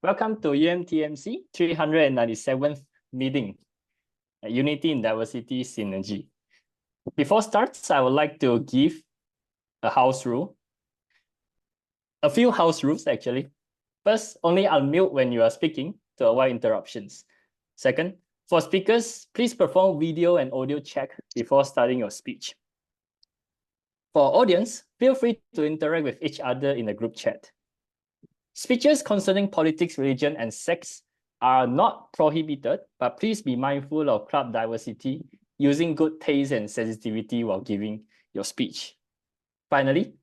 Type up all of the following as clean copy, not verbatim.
Welcome to UMTMC 397th meeting, Unity in Diversity Synergy. Before starts, I would like to give a house rule. A few house rules actually. First, only unmute when you are speaking to avoid interruptions. Second, for speakers, please perform video and audio check before starting your speech. For audience, feel free to interact with each other in the group chat. Speeches concerning politics, religion, and sex are not prohibited, but please be mindful of club diversity, using good taste and sensitivity while giving your speech. Finally,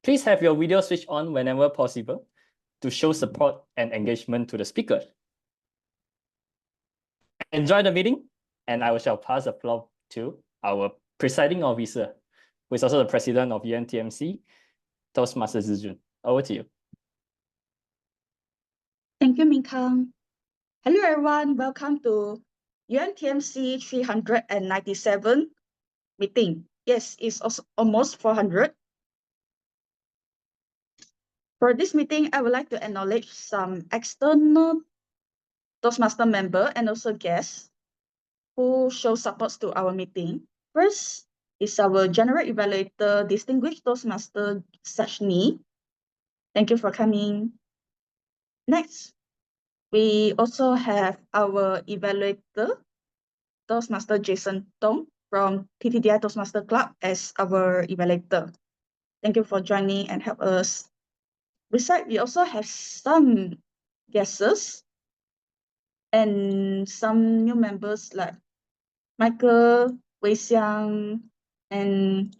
please have your video switched on whenever possible to show support and engagement to the speaker. Enjoy the meeting, and I shall pass the floor to our presiding officer, who is also the president of UMTMC, Toastmaster Zhi Jun. Over to you. Thank you, Ming Kang. Hello, everyone. Welcome to UMTMC 397 meeting. Yes, it's also almost 400. For this meeting, I would like to acknowledge some external Toastmaster member and also guests who show support to our meeting. First is our General Evaluator, Distinguished Toastmaster Sajni. Thank you for coming. Next, we also have our evaluator, Toastmaster Thong from TTDI Toastmaster Club as our evaluator. Thank you for joining and help us. Besides, we also have some guests and some new members like Michael, Wei Xiang, and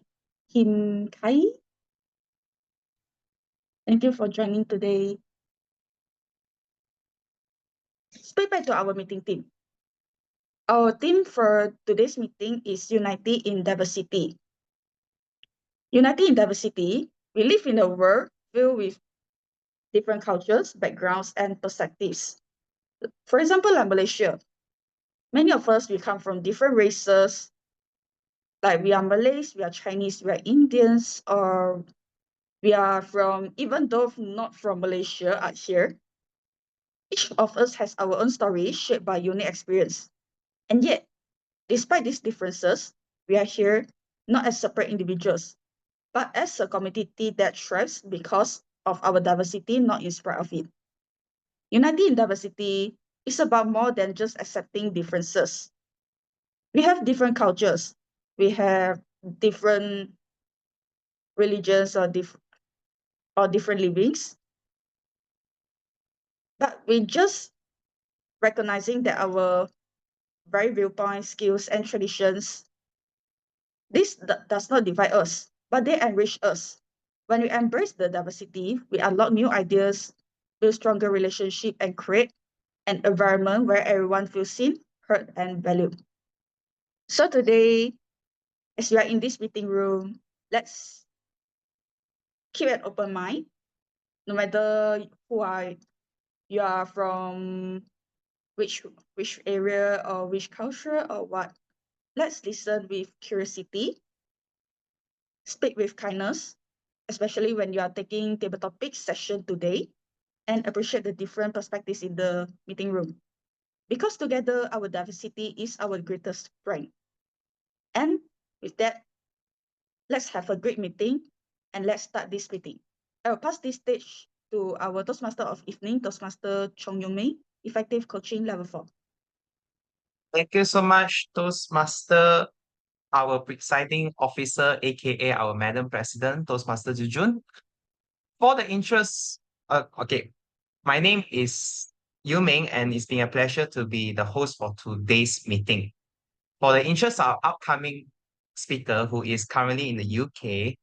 Kim Kai. Thank you for joining today. Straight back to our meeting team. Our theme for today's meeting is United in Diversity. United in Diversity, we live in a world filled with different cultures, backgrounds, and perspectives. For example, like Malaysia, many of us, we come from different races. Like we are Malays, we are Chinese, we are Indians, or we are from, even though not from Malaysia are here, each of us has our own story shaped by unique experience. And yet, despite these differences, we are here not as separate individuals, but as a community that thrives because of our diversity, not in spite of it. United in Diversity is about more than just accepting differences. We have different cultures. We have different religions or different livings. But we just recognizing that our very viewpoints, skills, and traditions, this does not divide us, but they enrich us. When we embrace the diversity, we unlock new ideas, build stronger relationships, and create an environment where everyone feels seen, heard, and valued. So today, as you are in this meeting room, let's keep an open mind. No matter you are from which area or which culture or what, let's listen with curiosity, speak with kindness, especially when you are taking table topics session today, and appreciate the different perspectives in the meeting room. Because together, our diversity is our greatest strength. And with that, let's have a great meeting and let's start this meeting. I will pass this stage to our Toastmaster of Evening, Toastmaster Chong Eu Meng, Effective Coaching Level 4. Thank you so much, Toastmaster, our presiding officer, aka our Madam President, Toastmaster Zhi Jun. For the interest, my name is Eu Meng, and it's been a pleasure to be the host for today's meeting. For the interest of our upcoming speaker, who is currently in the UK,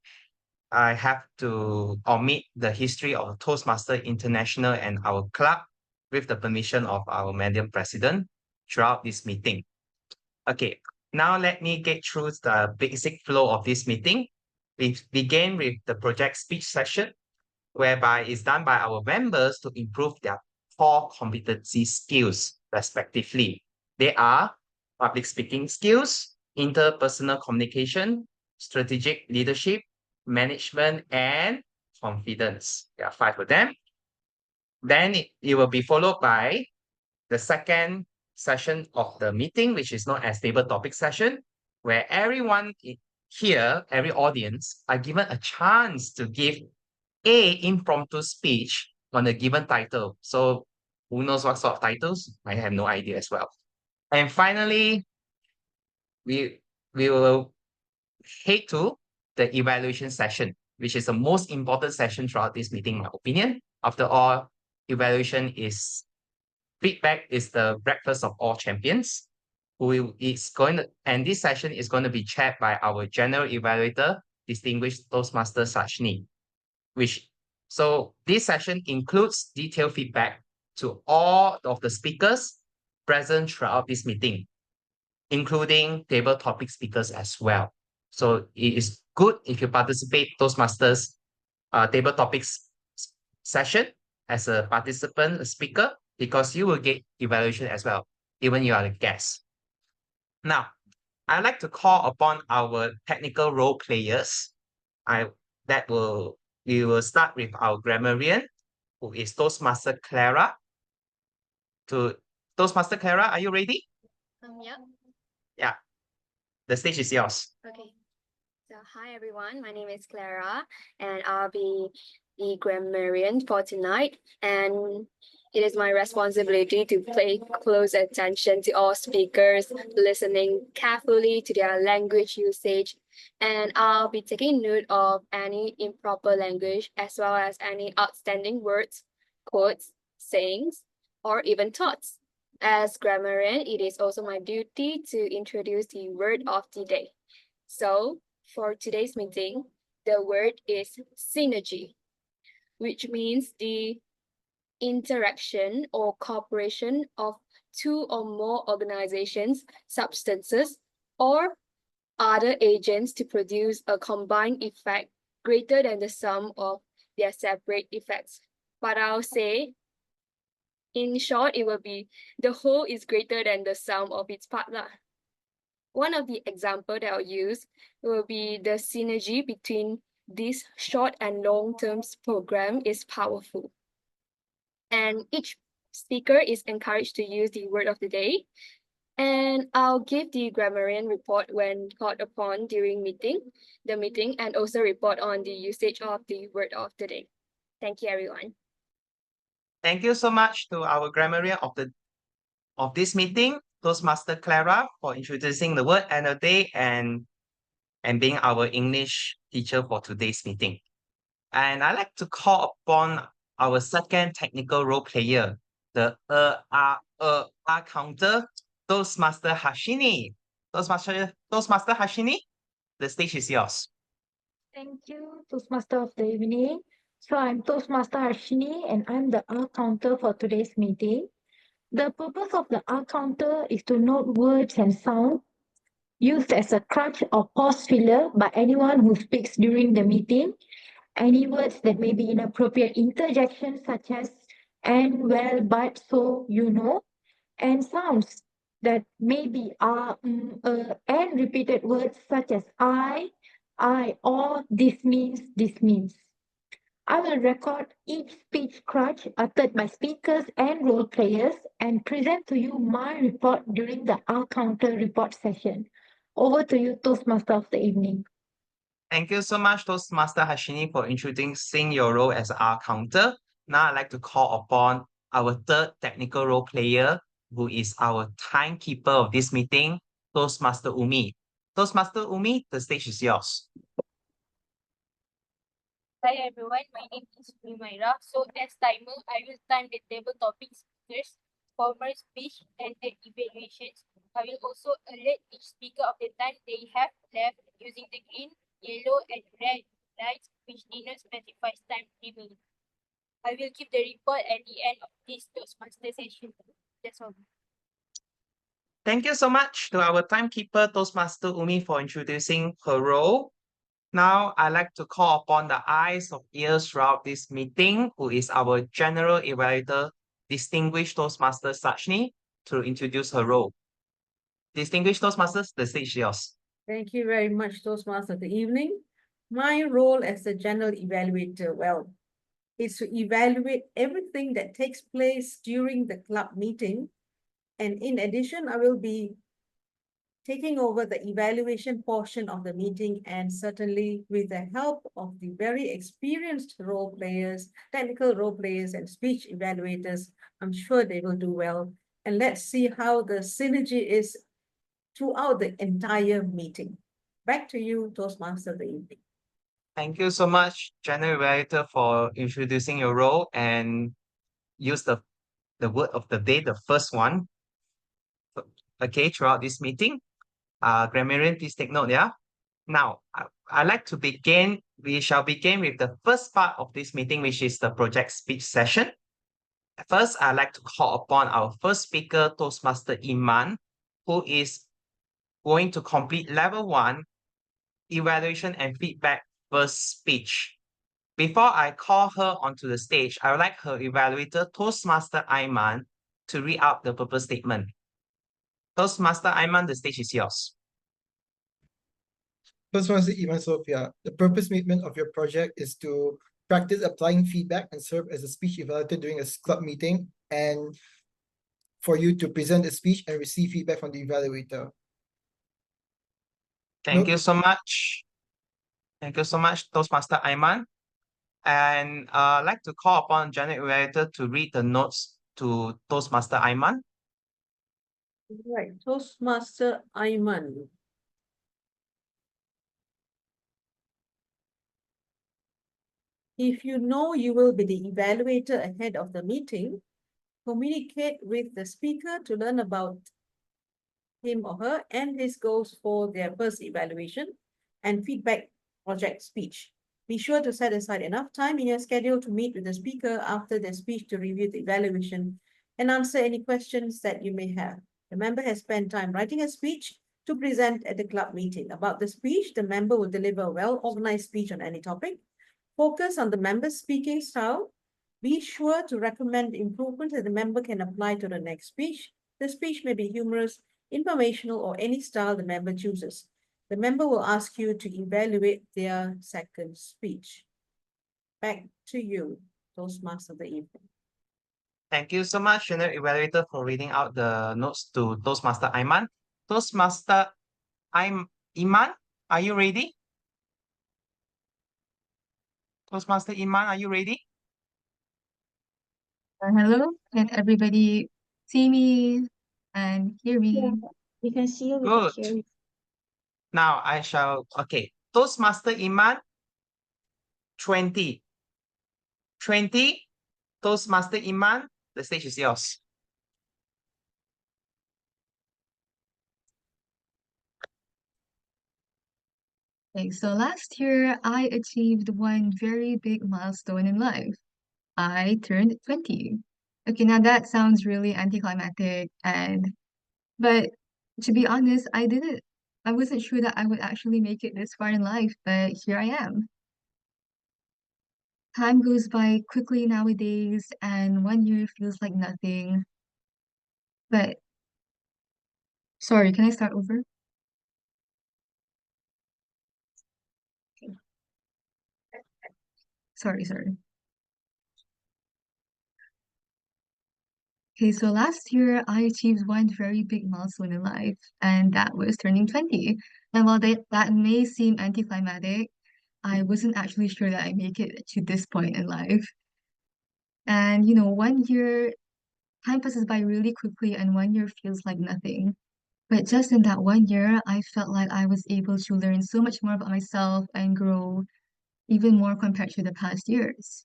I have to omit the history of Toastmaster International and our club with the permission of our Madam President throughout this meeting. Okay, now let me get through the basic flow of this meeting. We begin with the project speech session, whereby it's done by our members to improve their core competency skills, respectively. They are public speaking skills, interpersonal communication, strategic leadership, management, and confidence. There are 5 of them. Then it will be followed by the second session of the meeting, which is known as table topic session, where everyone here, every audience, are given a chance to give a impromptu speech on a given title. So who knows what sort of titles? I have no idea as well. And finally, we will head to the evaluation session, which is the most important session throughout this meeting, in my opinion. After all, evaluation is feedback is the breakfast of all champions. And this session is going to be chaired by our general evaluator, distinguished Toastmaster Sajni. So this session includes detailed feedback to all of the speakers present throughout this meeting, including table topic speakers as well. So it is good if you participate Toastmasters table topics session as a participant, a speaker, because you will get evaluation as well, even you are a guest. Now, I'd like to call upon our technical role players. We will start with our grammarian, who is Toastmaster Clara. Toastmaster Clara, are you ready? Yeah. Yeah. The stage is yours. Okay. So hi everyone, my name is Clara and I'll be the grammarian for tonight, and it is my responsibility to pay close attention to all speakers, listening carefully to their language usage, and I'll be taking note of any improper language as well as any outstanding words, quotes, sayings, or even thoughts. As grammarian, it is also my duty to introduce the word of the day. So for today's meeting, the word is synergy, which means the interaction or cooperation of two or more organizations, substances, or other agents to produce a combined effect greater than the sum of their separate effects. But I'll say, in short, it will be the whole is greater than the sum of its part. One of the examples that I'll use will be the synergy between this short and long-term program is powerful. And each speaker is encouraged to use the word of the day. And I'll give the grammarian report when called upon during the meeting, and also report on the usage of the word of the day. Thank you, everyone. Thank you so much to our grammarian of this meeting, Toastmaster Clara, for introducing the word and the day and being our English teacher for today's meeting. And I'd like to call upon our second technical role player, the counter, Toastmaster Harshini. Toastmaster Harshini, the stage is yours. Thank you, Toastmaster of the evening. So I'm Toastmaster Harshini and I'm the R counter for today's meeting. The purpose of the R counter is to note words and sound used as a crutch or pause filler by anyone who speaks during the meeting. Any words that may be inappropriate interjections such as and, well, but, so, you know, and sounds that may be and repeated words such as I, or this means, this means. I will record each speech crutch uttered by speakers and role players and present to you my report during the R counter report session. Over to you, Toastmaster of the evening. Thank you so much, Toastmaster Harshini, for introducing your role as R counter. Now I'd like to call upon our third technical role player, who is our timekeeper of this meeting, Toastmaster Ummi. Toastmaster Ummi, the stage is yours. Hi everyone, my name is Umairah. So as timer, I will time the table topics first, formal speech, and the evaluations. I will also alert each speaker of the time they have left using the green, yellow, and red lights, which denotes specifies time limit. I will keep the report at the end of this Toastmaster session. That's all. Thank you so much to our timekeeper, Toastmaster Ummi, for introducing her role. Now, I'd like to call upon the eyes of ears throughout this meeting, who is our General Evaluator, Distinguished Toastmaster Sajni, to introduce her role. Distinguished Toastmasters, the stage is yours. Thank you very much, Toastmaster of the evening. My role as the General Evaluator, well, is to evaluate everything that takes place during the club meeting. And in addition, I will be taking over the evaluation portion of the meeting, and certainly with the help of the very experienced role players, technical role players and speech evaluators, I'm sure they will do well. And let's see how the synergy is throughout the entire meeting. Back to you, Toastmaster of the evening. Thank you so much, General Evaluator, for introducing your role and use the word of the day, the first one. Okay, throughout this meeting. Grammarian, please take note, yeah? Now, I'd like to begin. We shall begin with the first part of this meeting, which is the project speech session. First, I'd like to call upon our first speaker, Toastmaster Iman, who is going to complete level 1, evaluation and feedback first speech. Before I call her onto the stage, I would like her evaluator, Toastmaster Aimaan, to read out the purpose statement. Toastmaster Aimaan, the stage is yours. Toastmaster Iman Sofea, the purpose statement of your project is to practice applying feedback and serve as a speech evaluator during a club meeting, and for you to present a speech and receive feedback from the evaluator. Thank you so much. Thank you so much, Toastmaster Aimaan. And I'd like to call upon General Evaluator to read the notes to Toastmaster Aimaan. Right, Toastmaster Iman. If you know you will be the evaluator ahead of the meeting, communicate with the speaker to learn about him or her and his goals for their first evaluation and feedback project speech. Be sure to set aside enough time in your schedule to meet with the speaker after their speech to review the evaluation and answer any questions that you may have. The member has spent time writing a speech to present at the club meeting. About the speech, the member will deliver a well-organized speech on any topic. Focus on the member's speaking style. Be sure to recommend improvements that the member can apply to the next speech. The speech may be humorous, informational, or any style the member chooses. The member will ask you to evaluate their second speech. Back to you, Toastmaster of the evening. Thank you so much, General Evaluator, for reading out the notes to Toastmaster Aimaan. Toastmaster Iman, are you ready? Toastmaster Iman, are you ready? Hello, can everybody see me and hear me? Yeah, we can see you, we Good. can hear you. Now I shall, okay. Toastmaster Iman, 20. 20. Toastmaster Iman, the stage is yours. Okay, so last year I achieved one very big milestone in life. I turned 20. Okay, now that sounds really anticlimactic, but to be honest, I wasn't sure that I would actually make it this far in life, but here I am. Time goes by quickly nowadays, and 1 year feels like nothing. But sorry, can I start over? Sorry. Okay, so last year I achieved one very big milestone in life, and that was turning 20. And while that may seem anticlimactic, I wasn't actually sure that I'd make it to this point in life. And 1 year, time passes by really quickly, and 1 year feels like nothing. But just in that 1 year, I felt like I was able to learn so much more about myself and grow even more compared to the past years.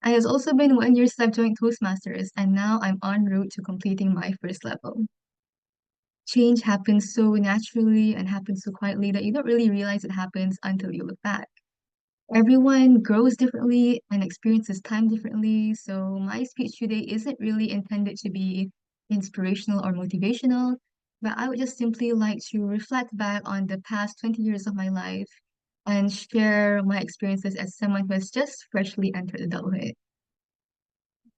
It has also been 1 year since I've joined Toastmasters, and now I'm en route to completing my first level. Change happens so naturally and happens so quietly that you don't really realize it happens until you look back. Everyone grows differently and experiences time differently, so my speech today isn't really intended to be inspirational or motivational, but I would just simply like to reflect back on the past 20 years of my life and share my experiences as someone who has just freshly entered adulthood.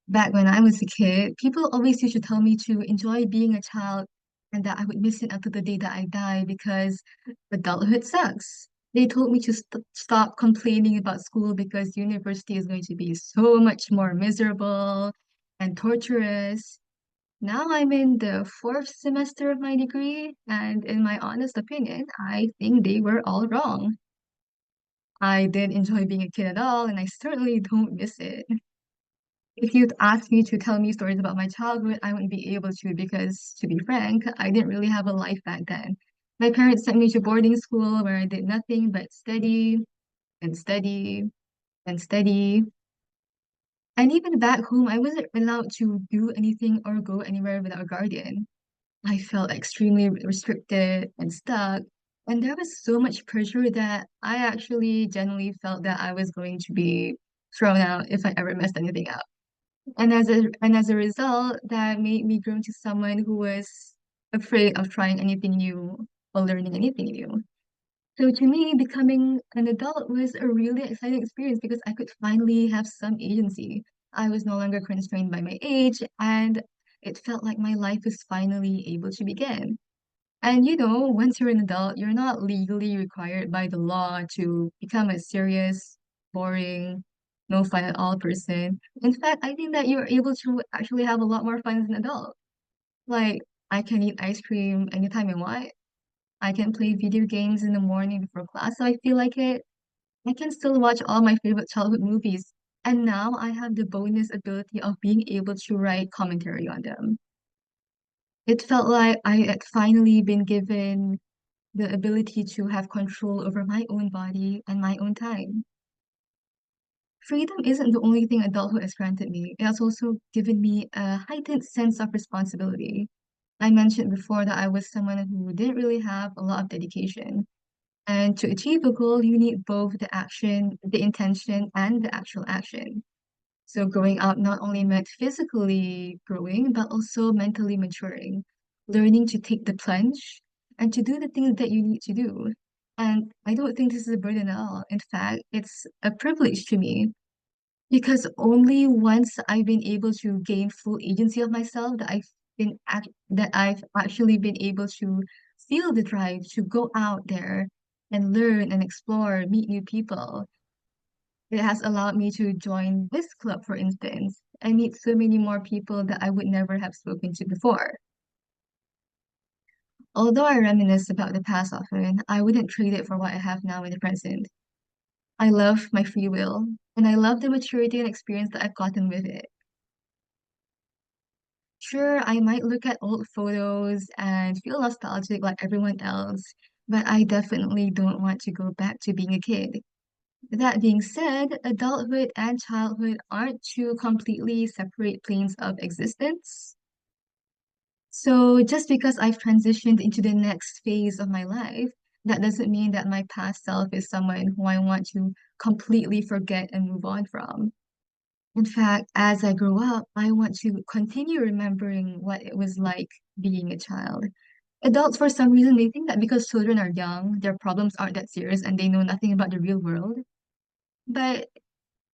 Back when I was a kid, people always used to tell me to enjoy being a child and that I would miss it until the day that I die because adulthood sucks. They told me to stop complaining about school because university is going to be so much more miserable and torturous. Now I'm in the fourth semester of my degree, and in my honest opinion, I think they were all wrong. I didn't enjoy being a kid at all, and I certainly don't miss it. If you'd asked me to tell me stories about my childhood, I wouldn't be able to because, to be frank, I didn't really have a life back then. My parents sent me to boarding school where I did nothing but study and study and study. And even back home, I wasn't allowed to do anything or go anywhere without a guardian. I felt extremely restricted and stuck. And there was so much pressure that I actually genuinely felt that I was going to be thrown out if I ever messed anything up. And as a result, that made me grow into someone who was afraid of trying anything new or learning anything new. So to me, becoming an adult was a really exciting experience because I could finally have some agency. I was no longer constrained by my age, and it felt like my life was finally able to begin. And once you're an adult, you're not legally required by the law to become a serious, boring, no fun at all person. In fact, I think that you're able to actually have a lot more fun as an adult. Like, I can eat ice cream anytime I want. I can play video games in the morning before class, so I feel like it. I can still watch all my favorite childhood movies. And now I have the bonus ability of being able to write commentary on them. It felt like I had finally been given the ability to have control over my own body and my own time. Freedom isn't the only thing adulthood has granted me. It has also given me a heightened sense of responsibility. I mentioned before that I was someone who didn't really have a lot of dedication. And to achieve a goal, you need both the action, the intention, and the actual action. So growing up not only meant physically growing, but also mentally maturing, learning to take the plunge and to do the things that you need to do. And I don't think this is a burden at all. In fact, it's a privilege to me because only once I've been able to gain full agency of myself that I've actually been able to feel the drive to go out there and learn and explore, meet new people. It has allowed me to join this club, for instance, and meet so many more people that I would never have spoken to before. Although I reminisce about the past often, I wouldn't trade it for what I have now in the present. I love my free will, and I love the maturity and experience that I've gotten with it. Sure, I might look at old photos and feel nostalgic like everyone else, but I definitely don't want to go back to being a kid. That being said, adulthood and childhood aren't two completely separate planes of existence. So just because I've transitioned into the next phase of my life, that doesn't mean that my past self is someone who I want to completely forget and move on from. In fact, as I grow up, I want to continue remembering what it was like being a child. Adults, for some reason, they think that because children are young, their problems aren't that serious and they know nothing about the real world. But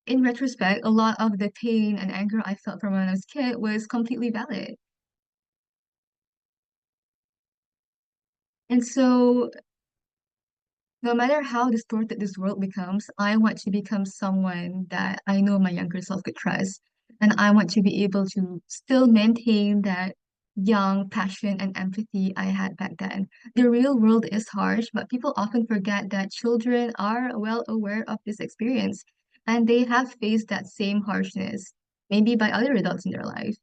in retrospect, a lot of the pain and anger I felt from when I was a kid was completely valid. And so, no matter how distorted this world becomes, I want to become someone that I know my younger self could trust. And I want to be able to still maintain that young passion and empathy I had back then. The real world is harsh, but people often forget that children are well aware of this experience and they have faced that same harshness, maybe by other adults in their life.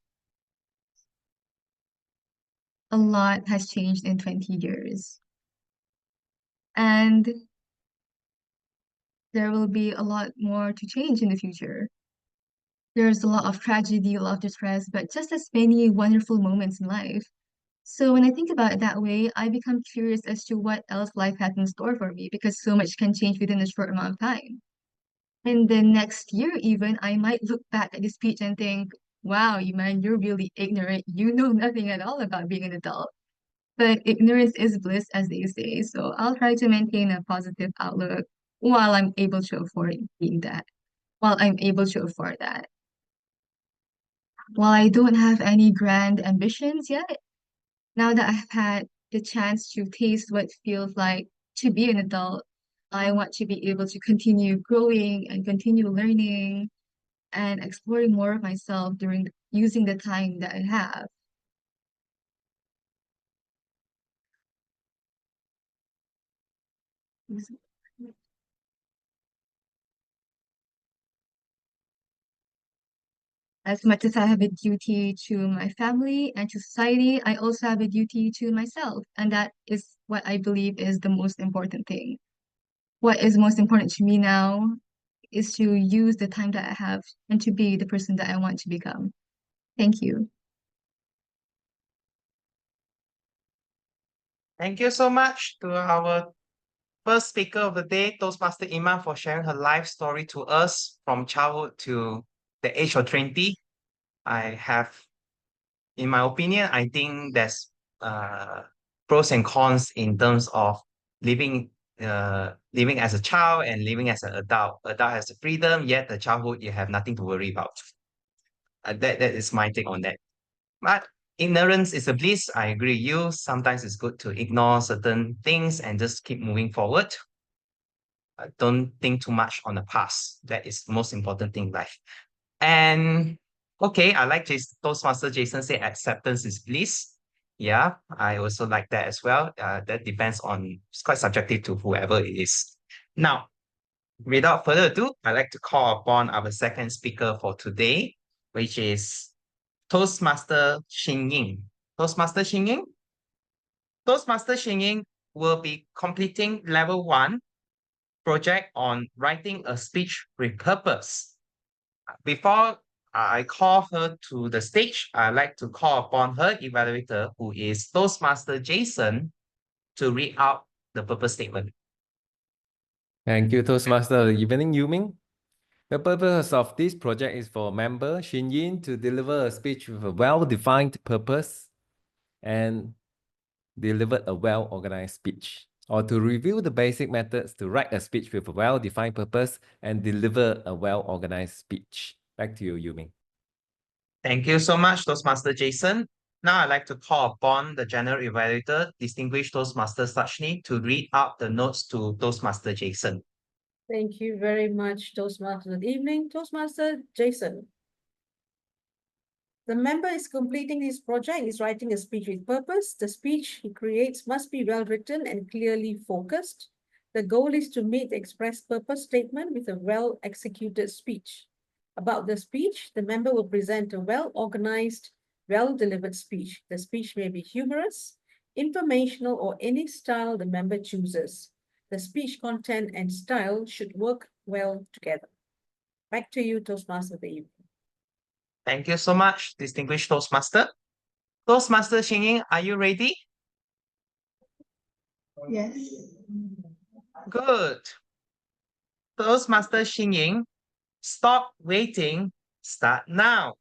A lot has changed in 20 years. And there will be a lot more to change in the future. There's a lot of tragedy, a lot of distress, but just as many wonderful moments in life. So when I think about it that way, I become curious as to what else life has in store for me because so much can change within a short amount of time. In the next year, even, I might look back at this speech and think, wow, Iman, you're really ignorant. You know nothing at all about being an adult. But ignorance is bliss, as they say. So I'll try to maintain a positive outlook while I'm able to afford being that, while I'm able to afford that. While I don't have any grand ambitions yet, now that I've had the chance to taste what it feels like to be an adult, I want to be able to continue growing and continue learning and exploring more of myself during using the time that I have. As much as I have a duty to my family and to society, I also have a duty to myself. And that is what I believe is the most important thing. What is most important to me now is to use the time that I have and to be the person that I want to become. Thank you. Thank you so much to our first speaker of the day, Toastmaster Iman, for sharing her life story to us from childhood to the age of 20. In my opinion, I think there's pros and cons in terms of living living as a child and living as an adult. Adult has the freedom, yet the childhood you have nothing to worry about. That is my take on that. But ignorance is a bliss. I agree with you. Sometimes it's good to ignore certain things and just keep moving forward. Don't think too much on the past. That is the most important thing in life. And okay, I like Toastmaster Jason said acceptance is bliss. Yeah, I also like that as well. That depends on, it's quite subjective to whoever it is. Now, without further ado, I'd like to call upon our second speaker for today, which is Toastmaster Shin. Toastmaster Shin. Toastmaster Shin will be completing level 1 project on writing a speech with purpose. Before I call her to the stage, I'd like to call upon her evaluator, who is Toastmaster Jason, to read out the purpose statement. Thank you, Toastmaster. Evening, Ming. The purpose of this project is for member Shin Yin to deliver a speech with a well-defined purpose and deliver a well-organized speech, or to review the basic methods to write a speech with a well-defined purpose and deliver a well-organized speech. Back to you, Ming. Thank you so much, Toastmaster Jason. Now I'd like to call upon the General Evaluator, Distinguished Toastmaster Sajni, to read out the notes to Toastmaster Jason. Thank you very much, Toastmaster. Good evening, Toastmaster Jason. The member is completing his project, is writing a speech with purpose. The speech he creates must be well written and clearly focused. The goal is to meet the express purpose statement with a well executed speech. About the speech, the member will present a well organized, well delivered speech. The speech may be humorous, informational, or any style the member chooses. The speech content and style should work well together. Back to you, Toastmaster Dave. Thank you so much, Distinguished Toastmaster. Toastmaster Shin, are you ready? Yes. Good. Toastmaster Shin, stop waiting, start now.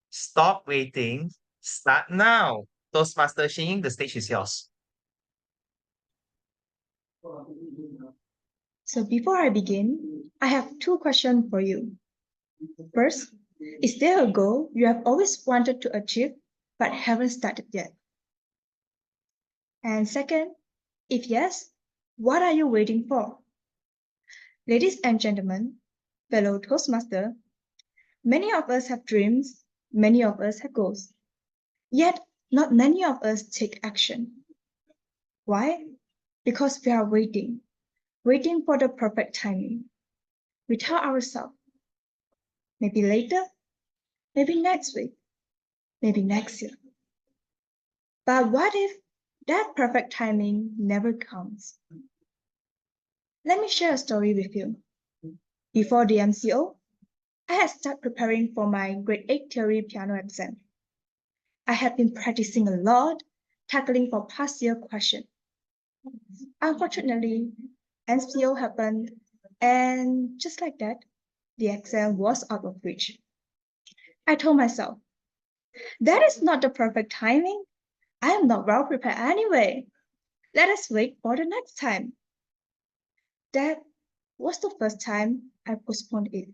Stop waiting, start now. Toastmaster Shin, the stage is yours. So before I begin, I have 2 questions for you. First, is there a goal you have always wanted to achieve but haven't started yet? And second, if yes, what are you waiting for? Ladies and gentlemen, fellow Toastmaster, many of us have dreams, many of us have goals. Yet, not many of us take action. Why? Because we are waiting for the perfect timing. We tell ourselves, maybe later, maybe next week, maybe next year. But what if that perfect timing never comes? Let me share a story with you. Before the MCO, I had started preparing for my grade 8 theory piano exam. I had been practicing a lot, tackling for past year questions. Unfortunately, MCO happened, and just like that, the exam was out of reach. I told myself, that is not the perfect timing. I am not well prepared anyway. Let us wait for the next time. That was the first time I postponed it.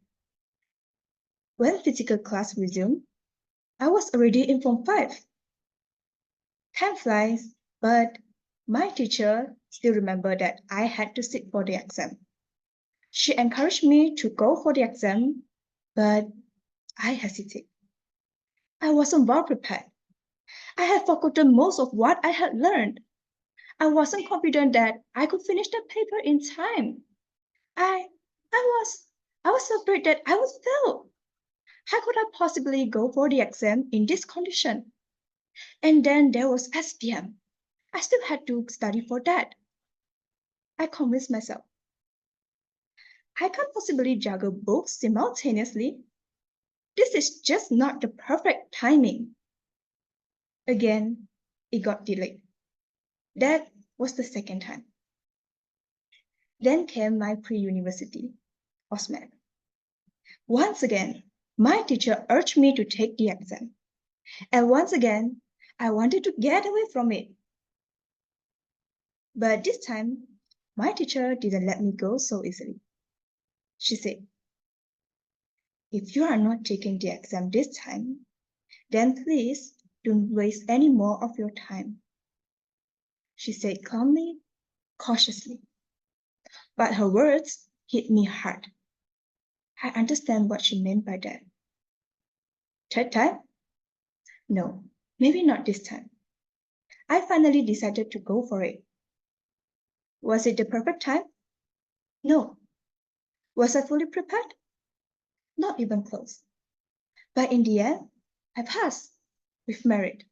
When physical class resumed, I was already in Form 5. Time flies, but My teacher still remembered that I had to sit for the exam. She encouraged me to go for the exam, but I hesitated. I wasn't well prepared. I had forgotten most of what I had learned. I wasn't confident that I could finish the paper in time. I was afraid that I would fail. How could I possibly go for the exam in this condition? And then there was SPM. I still had to study for that. I convinced myself. I can't possibly juggle both simultaneously. This is just not the perfect timing. Again, it got delayed. That was the second time. Then came my pre-university, OSMED. Once again, my teacher urged me to take the exam. And once again, I wanted to get away from it. But this time, my teacher didn't let me go so easily. She said, if you are not taking the exam this time, then please don't waste any more of your time. She said calmly, cautiously. But her words hit me hard. I understand what she meant by that. Third time? No, maybe not this time. I finally decided to go for it. Was it the perfect time? No. Was I fully prepared? Not even close. But in the end, I passed with merit.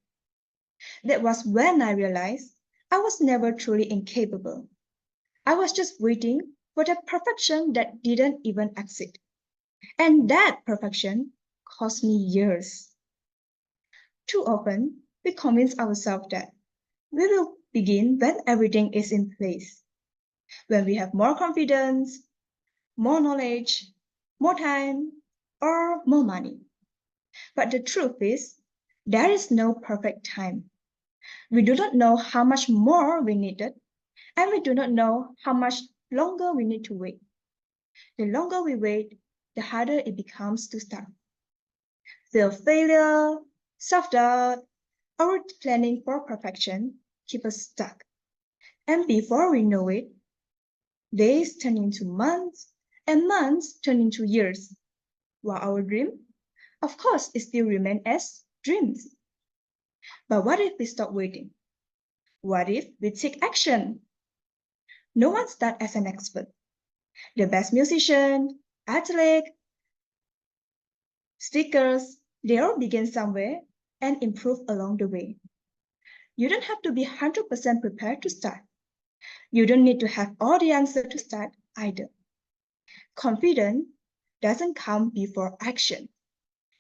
That was when I realized I was never truly incapable. I was just waiting for that perfection that didn't even exist. And that perfection cost me years. Too often, we convince ourselves that we will begin when everything is in place, when we have more confidence, more knowledge, more time, or more money. But the truth is, there is no perfect time. We do not know how much more we needed, and we do not know how much longer we need to wait. The longer we wait, the harder it becomes to start. Fear of failure, self-doubt, or planning for perfection keep us stuck. And before we know it, days turn into months, and months turn into years, while our dream, of course, it still remains as dreams. But what if we stop waiting? What if we take action? No one starts as an expert. The best musician, athlete, stickers, they all begin somewhere and improve along the way. You don't have to be 100% prepared to start. You don't need to have all the answers to start either. Confidence doesn't come before action.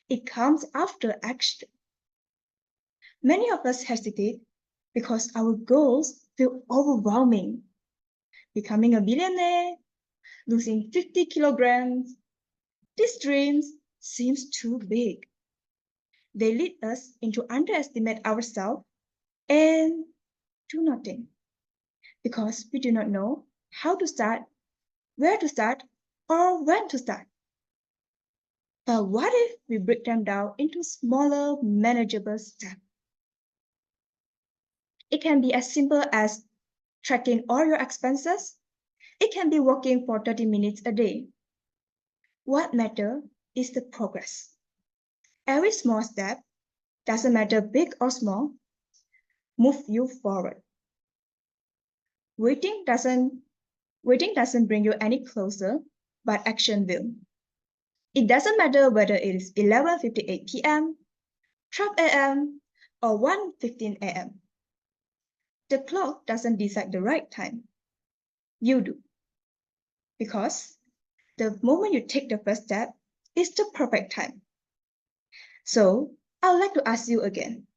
It comes after action. Many of us hesitate because our goals feel overwhelming. Becoming a billionaire, losing 50 kilograms, these dreams seem too big. They lead us into underestimate ourselves and do nothing because we do not know how to start, where to start, or when to start. But what if we break them down into smaller, manageable steps? It can be as simple as tracking all your expenses. It can be walking for 30 minutes a day. What matters is the progress. Every small step, doesn't matter big or small, move you forward. Waiting doesn't bring you any closer, but action will. It doesn't matter whether it is 11:58 p.m., 12 a.m., or 1:15 a.m. The clock doesn't decide the right time. You do. Because the moment you take the first step is the perfect time. So, I'd like to ask you again.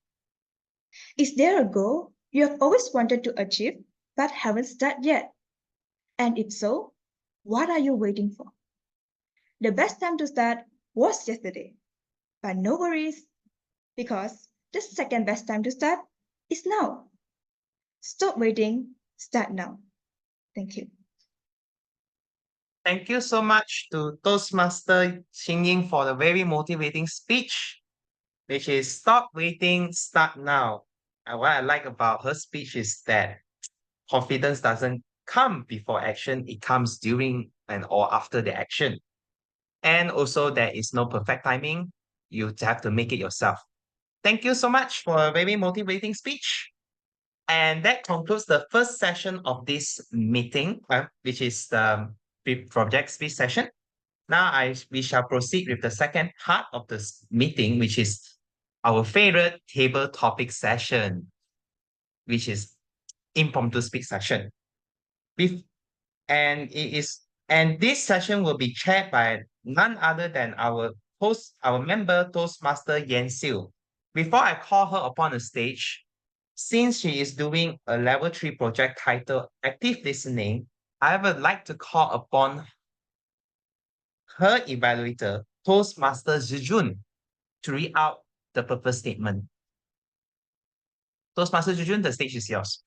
Is there a goal you have always wanted to achieve but haven't started yet? And if so, what are you waiting for? The best time to start was yesterday. But no worries, because the second best time to start is now. Stop waiting, start now. Thank you. Thank you so much to Toastmaster Shin for the very motivating speech, which is stop waiting, start now. And what I like about her speech is that confidence doesn't come before action, it comes during and or after the action. And also there is no perfect timing. You have to make it yourself. Thank you so much for a very motivating speech. And that concludes the first session of this meeting, which is the project speech session. Now we shall proceed with the second part of this meeting, which is our favorite table topic session, which is impromptu speech session. And this session will be chaired by none other than our member Toastmaster Siew. Before I call her upon the stage, since she is doing a level 3 project titled Active Listening, I would like to call upon her evaluator, Toastmaster Zhi Jun, to read out the purpose statement. Toastmaster Zhi Jun, the stage is yours.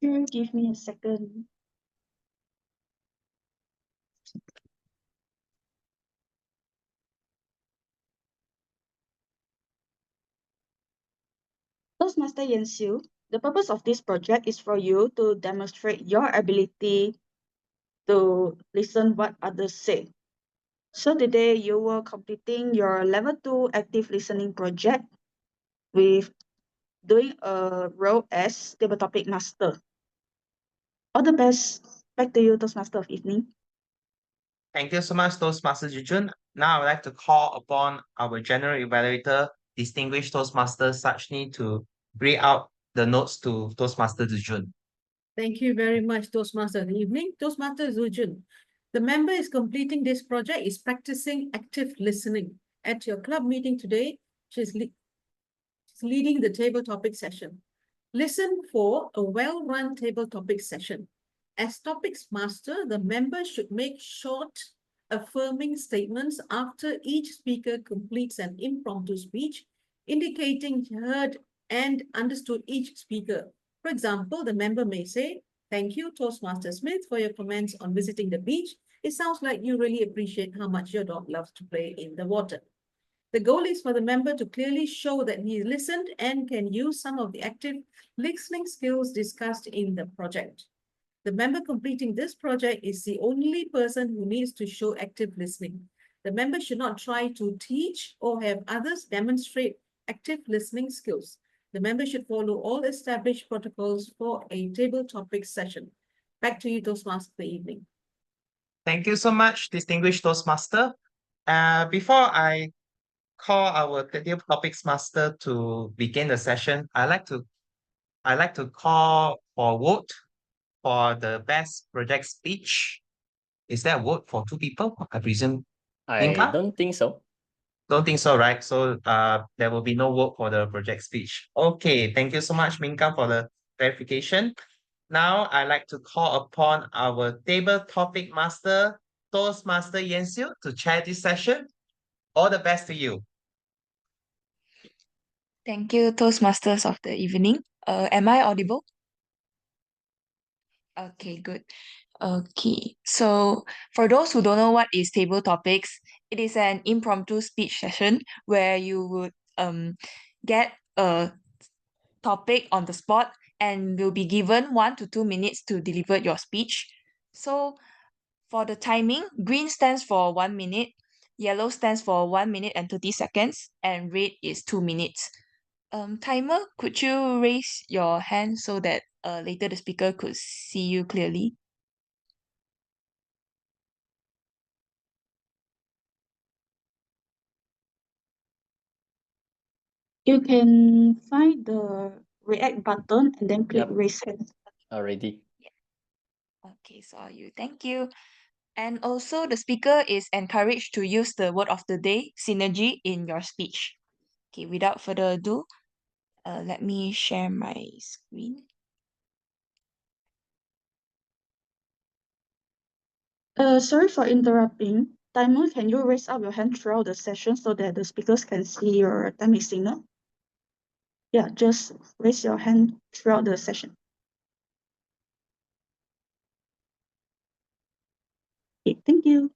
Sure, give me a second. Toastmaster Siew, the purpose of this project is for you to demonstrate your ability to listen what others say. So today you were completing your level 2 active listening project with doing a role as table topic master. All the best. Back to you, Toastmaster of Evening. Thank you so much, Toastmaster Zhi Jun. Now I would like to call upon our General Evaluator, Distinguished Toastmaster Sajni, to read out the notes to Toastmaster Zhi Jun. Thank you very much, Toastmaster of the Evening. Toastmaster Zhi Jun. The member is completing this project is practicing active listening. At your club meeting today, she's leading the table topic session. Listen for a well-run table topic session. As topics master, the member should make short, affirming statements after each speaker completes an impromptu speech, indicating he heard and understood each speaker. For example, the member may say, "Thank you, Toastmaster Smith, for your comments on visiting the beach. It sounds like you really appreciate how much your dog loves to play in the water." The goal is for the member to clearly show that he listened and can use some of the active listening skills discussed in the project. The member completing this project is the only person who needs to show active listening. The member should not try to teach or have others demonstrate active listening skills. The member should follow all established protocols for a table topic session. Back to you, Toastmaster, for the evening. Thank you so much, Distinguished Toastmaster. Before I call our table topics master to begin the session, I like to call for a vote for the best project speech. Is there a vote for 2 people? I presume. I Minka? don't think so. Don't think so, right? So there will be no vote for the project speech. Okay, thank you so much, Minka, for the clarification. Now I'd like to call upon our table topic master, Toastmaster Siew, to chair this session. All the best to you. Thank you, Toastmasters of the evening. Am I audible? Okay, good. Okay, so for those who don't know what is table topics, it is an impromptu speech session where you would get a topic on the spot and will be given 1 to 2 minutes to deliver your speech. So for the timing, green stands for 1 minute, yellow stands for 1 minute and 30 seconds, and red is 2 minutes. Timer, could you raise your hand so that later the speaker could see you clearly? You can find the react button and then click Yep. raise hand. Already. Okay, saw you. Thank you. And also, the speaker is encouraged to use the word of the day, synergy, in your speech. Okay, without further ado, let me share my screen. Sorry for interrupting. Timer, can you raise up your hand throughout the session so that the speakers can see your timing signal? Yeah, just raise your hand throughout the session. Okay, thank you.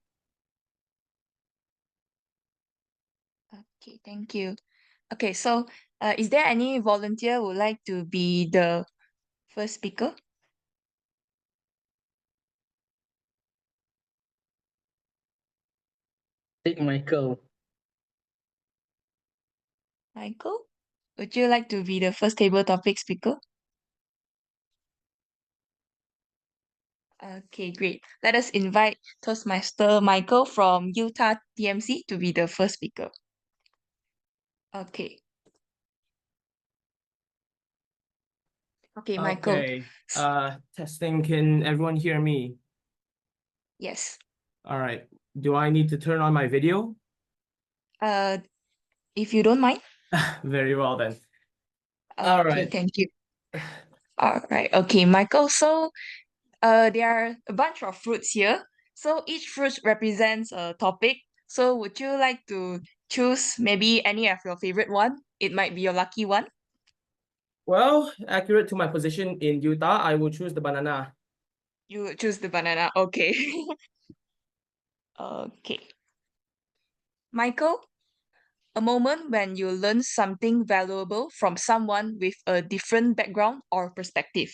Okay, thank you. Okay, so is there any volunteer who would like to be the First speaker. Take Michael. Michael, would you like to be the first table topic speaker? Okay, great. Let us invite Toastmaster Michael from UTAR TMC to be the first speaker. Okay. Okay, Michael. Okay. Testing. Can everyone hear me? Yes. All right. Do I need to turn on my video? If you don't mind. Very well then. All Okay, right. thank you. All right. Okay, Michael. So, there are a bunch of fruits here. So each fruit represents a topic. So would you like to choose maybe any of your favorite one? It might be your lucky one. Well, accurate to my position in Utah, I will choose the banana. You would choose the banana. Okay. Okay. Michael, a moment when you learn something valuable from someone with a different background or perspective.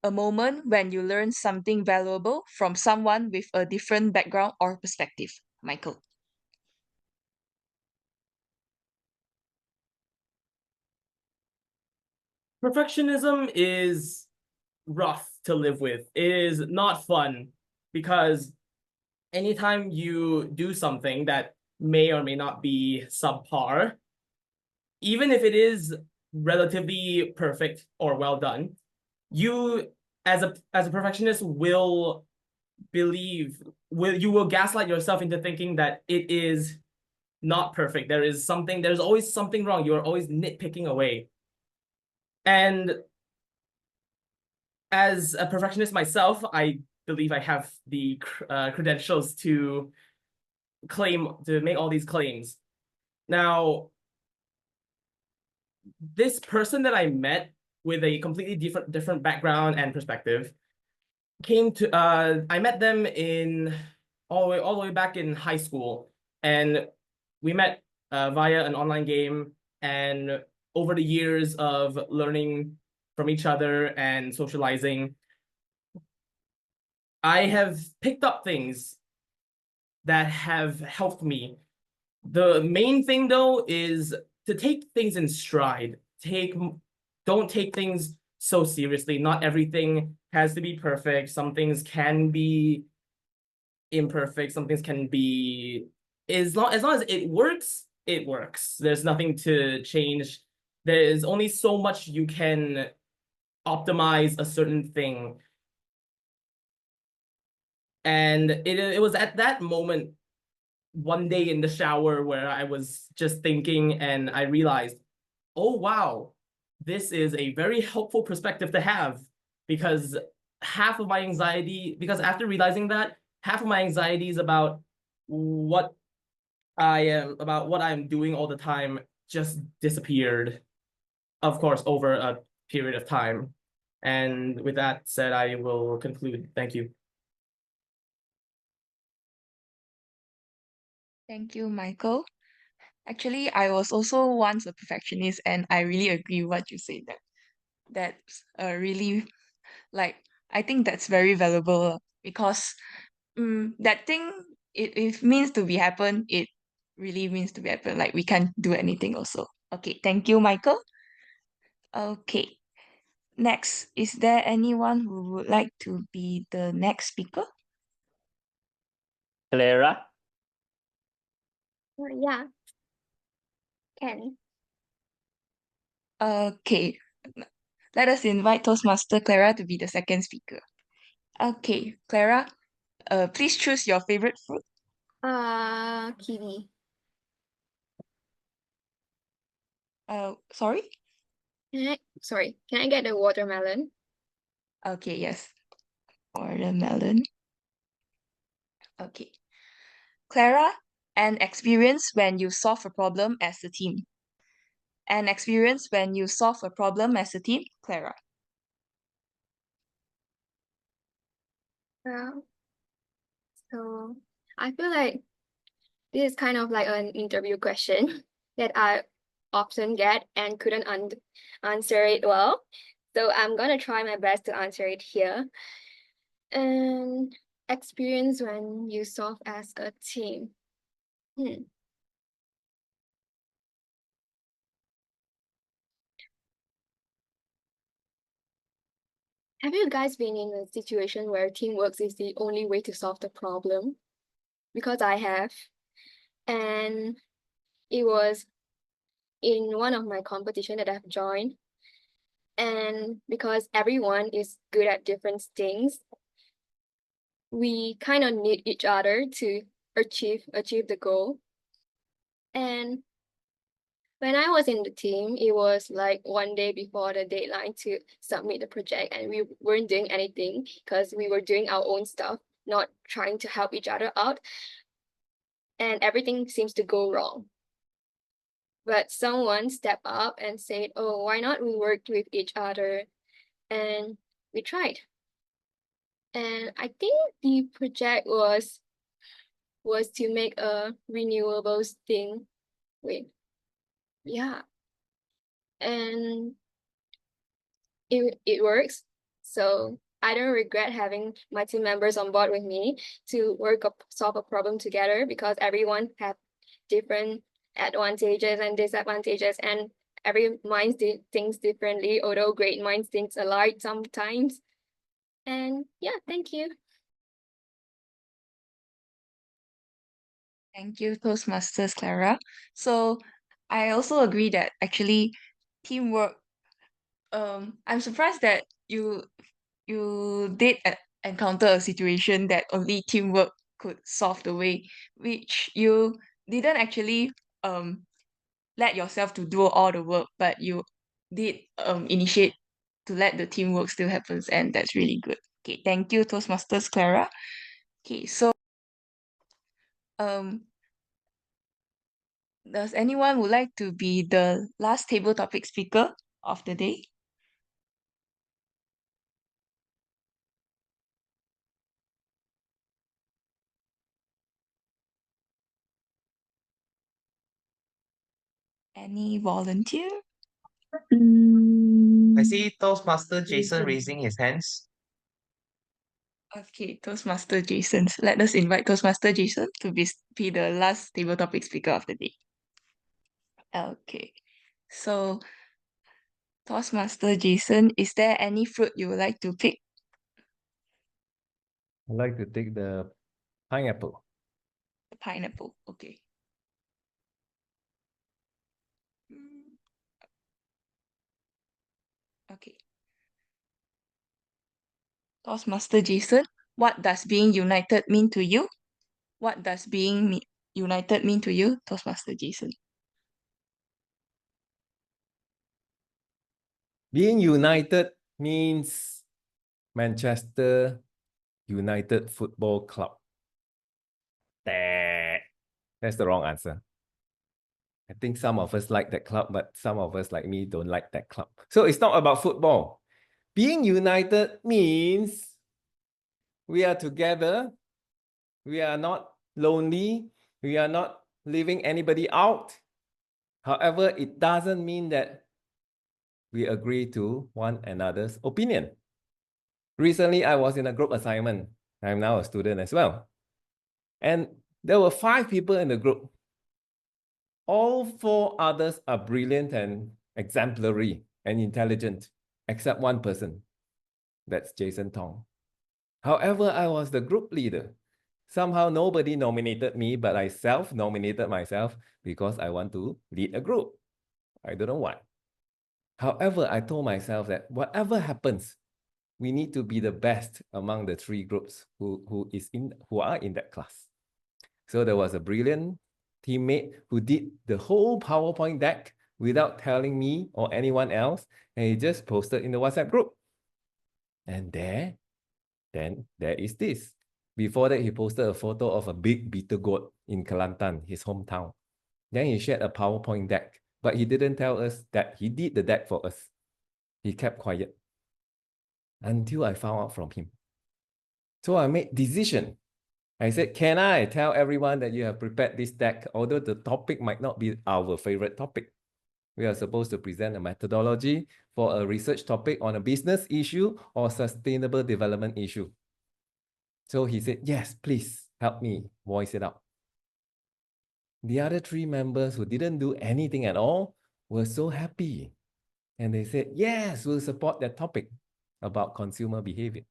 A moment when you learn something valuable from someone with a different background or perspective. Michael. Perfectionism is rough to live with. It is not fun because anytime you do something that may or may not be subpar, even if it is relatively perfect or well done, you as a perfectionist will you will gaslight yourself into thinking that it is not perfect. There's always something wrong. You're always nitpicking away. And as a perfectionist myself, I believe I have the credentials to make all these claims. Now, this person that I met with a completely different background and perspective I met them in all the way back in high school, and we met via an online game, and over the years of learning from each other and socializing, I have picked up things that have helped me. The main thing though is to take things in stride. Don't take things so seriously. Not everything has to be perfect. Some things can be imperfect. Some things can be as long as it works, it works. There's nothing to change. There is only so much you can optimize a certain thing. And it was at that moment, one day in the shower, where I was just thinking and I realized, oh wow, this is a very helpful perspective to have, because after realizing that, half of my anxiety is about what I'm doing all the time just disappeared, of course, over a period of time. And with that said, I will conclude. Thank you. Thank you, Michael. Actually, I was also once a perfectionist, and I really agree with what you said, that's really, like, I think that's very valuable, because that thing, it means to be happen, it really means to be happen. Like, we can't do anything also. Okay, thank you, Michael. Okay. Next, is there anyone who would like to be the next speaker? Clara. Yeah. Can. Okay. Let us invite Toastmaster Clara to be the second speaker. Okay, Clara, please choose your favorite fruit. Kiwi. Sorry? Can I get the watermelon? Okay, yes. Watermelon. Okay. Clara, an experience when you solve a problem as a team. An experience when you solve a problem as a team, Clara. So I feel like this is kind of like an interview question that I often get and couldn't answer it well. So I'm gonna try my best to answer it here. And experience when you solve as a team. Have you guys been in a situation where teamwork is the only way to solve the problem? Because I have. And it was in one of my competition that I've joined. And because everyone is good at different things, we kind of need each other to achieve the goal. And when I was in the team, it was like one day before the deadline to submit the project, and we weren't doing anything because we were doing our own stuff, not trying to help each other out. And everything seems to go wrong. But someone stepped up and said, oh, why not we work with each other? And we tried. And I think the project was to make a renewables thing. And it works. So I don't regret having my team members on board with me to solve a problem together, because everyone have different advantages and disadvantages, and every mind thinks differently, although great minds think alike sometimes. And yeah, thank you. Thank you, Toastmasters Clara. So I also agree that actually teamwork, I'm surprised that you did encounter a situation that only teamwork could solve the way, which you didn't actually let yourself to do all the work, but you did initiate to let the teamwork still happens, and that's really good. Okay, thank you, Toastmasters Clara. Okay, so does anyone would like to be the last table topic speaker of the day? Any volunteer? I see Toastmaster Jason raising his hands. Okay, Toastmaster Jason. Let us invite Toastmaster Jason to be the last table topic speaker of the day. Okay, so Toastmaster Jason, is there any fruit you would like to pick? I'd like to take the pineapple. The pineapple, okay. Okay. Toastmaster Jason, what does being united mean to you? What does being united mean to you, Toastmaster Jason? Being united means Manchester United Football Club. That's the wrong answer. I think some of us like that club, but some of us like me don't like that club. So it's not about football. Being united means we are together. We are not lonely. We are not leaving anybody out. However, it doesn't mean that we agree to one another's opinion. Recently, I was in a group assignment. I'm now a student as well. And there were 5 people in the group. All 4 others are brilliant and exemplary and intelligent, except one person. That's Jason Thong. However, I was the group leader. Somehow nobody nominated me, but I self-nominated myself because I want to lead a group. I don't know why. However, I told myself that whatever happens, we need to be the best among the 3 groups who are in that class. So there was a brilliant teammate who did the whole PowerPoint deck without telling me or anyone else, and he just posted in the WhatsApp group. And there is this. Before that, he posted a photo of a big bitter goat in Kelantan, his hometown. Then he shared a PowerPoint deck, but he didn't tell us that he did the deck for us. He kept quiet until I found out from him. So I made decision. I said, can I tell everyone that you have prepared this deck, although the topic might not be our favorite topic? We are supposed to present a methodology for a research topic on a business issue or sustainable development issue. So he said, yes, please help me voice it out. The other 3 members who didn't do anything at all were so happy. And they said, yes, we'll support that topic about consumer behavior.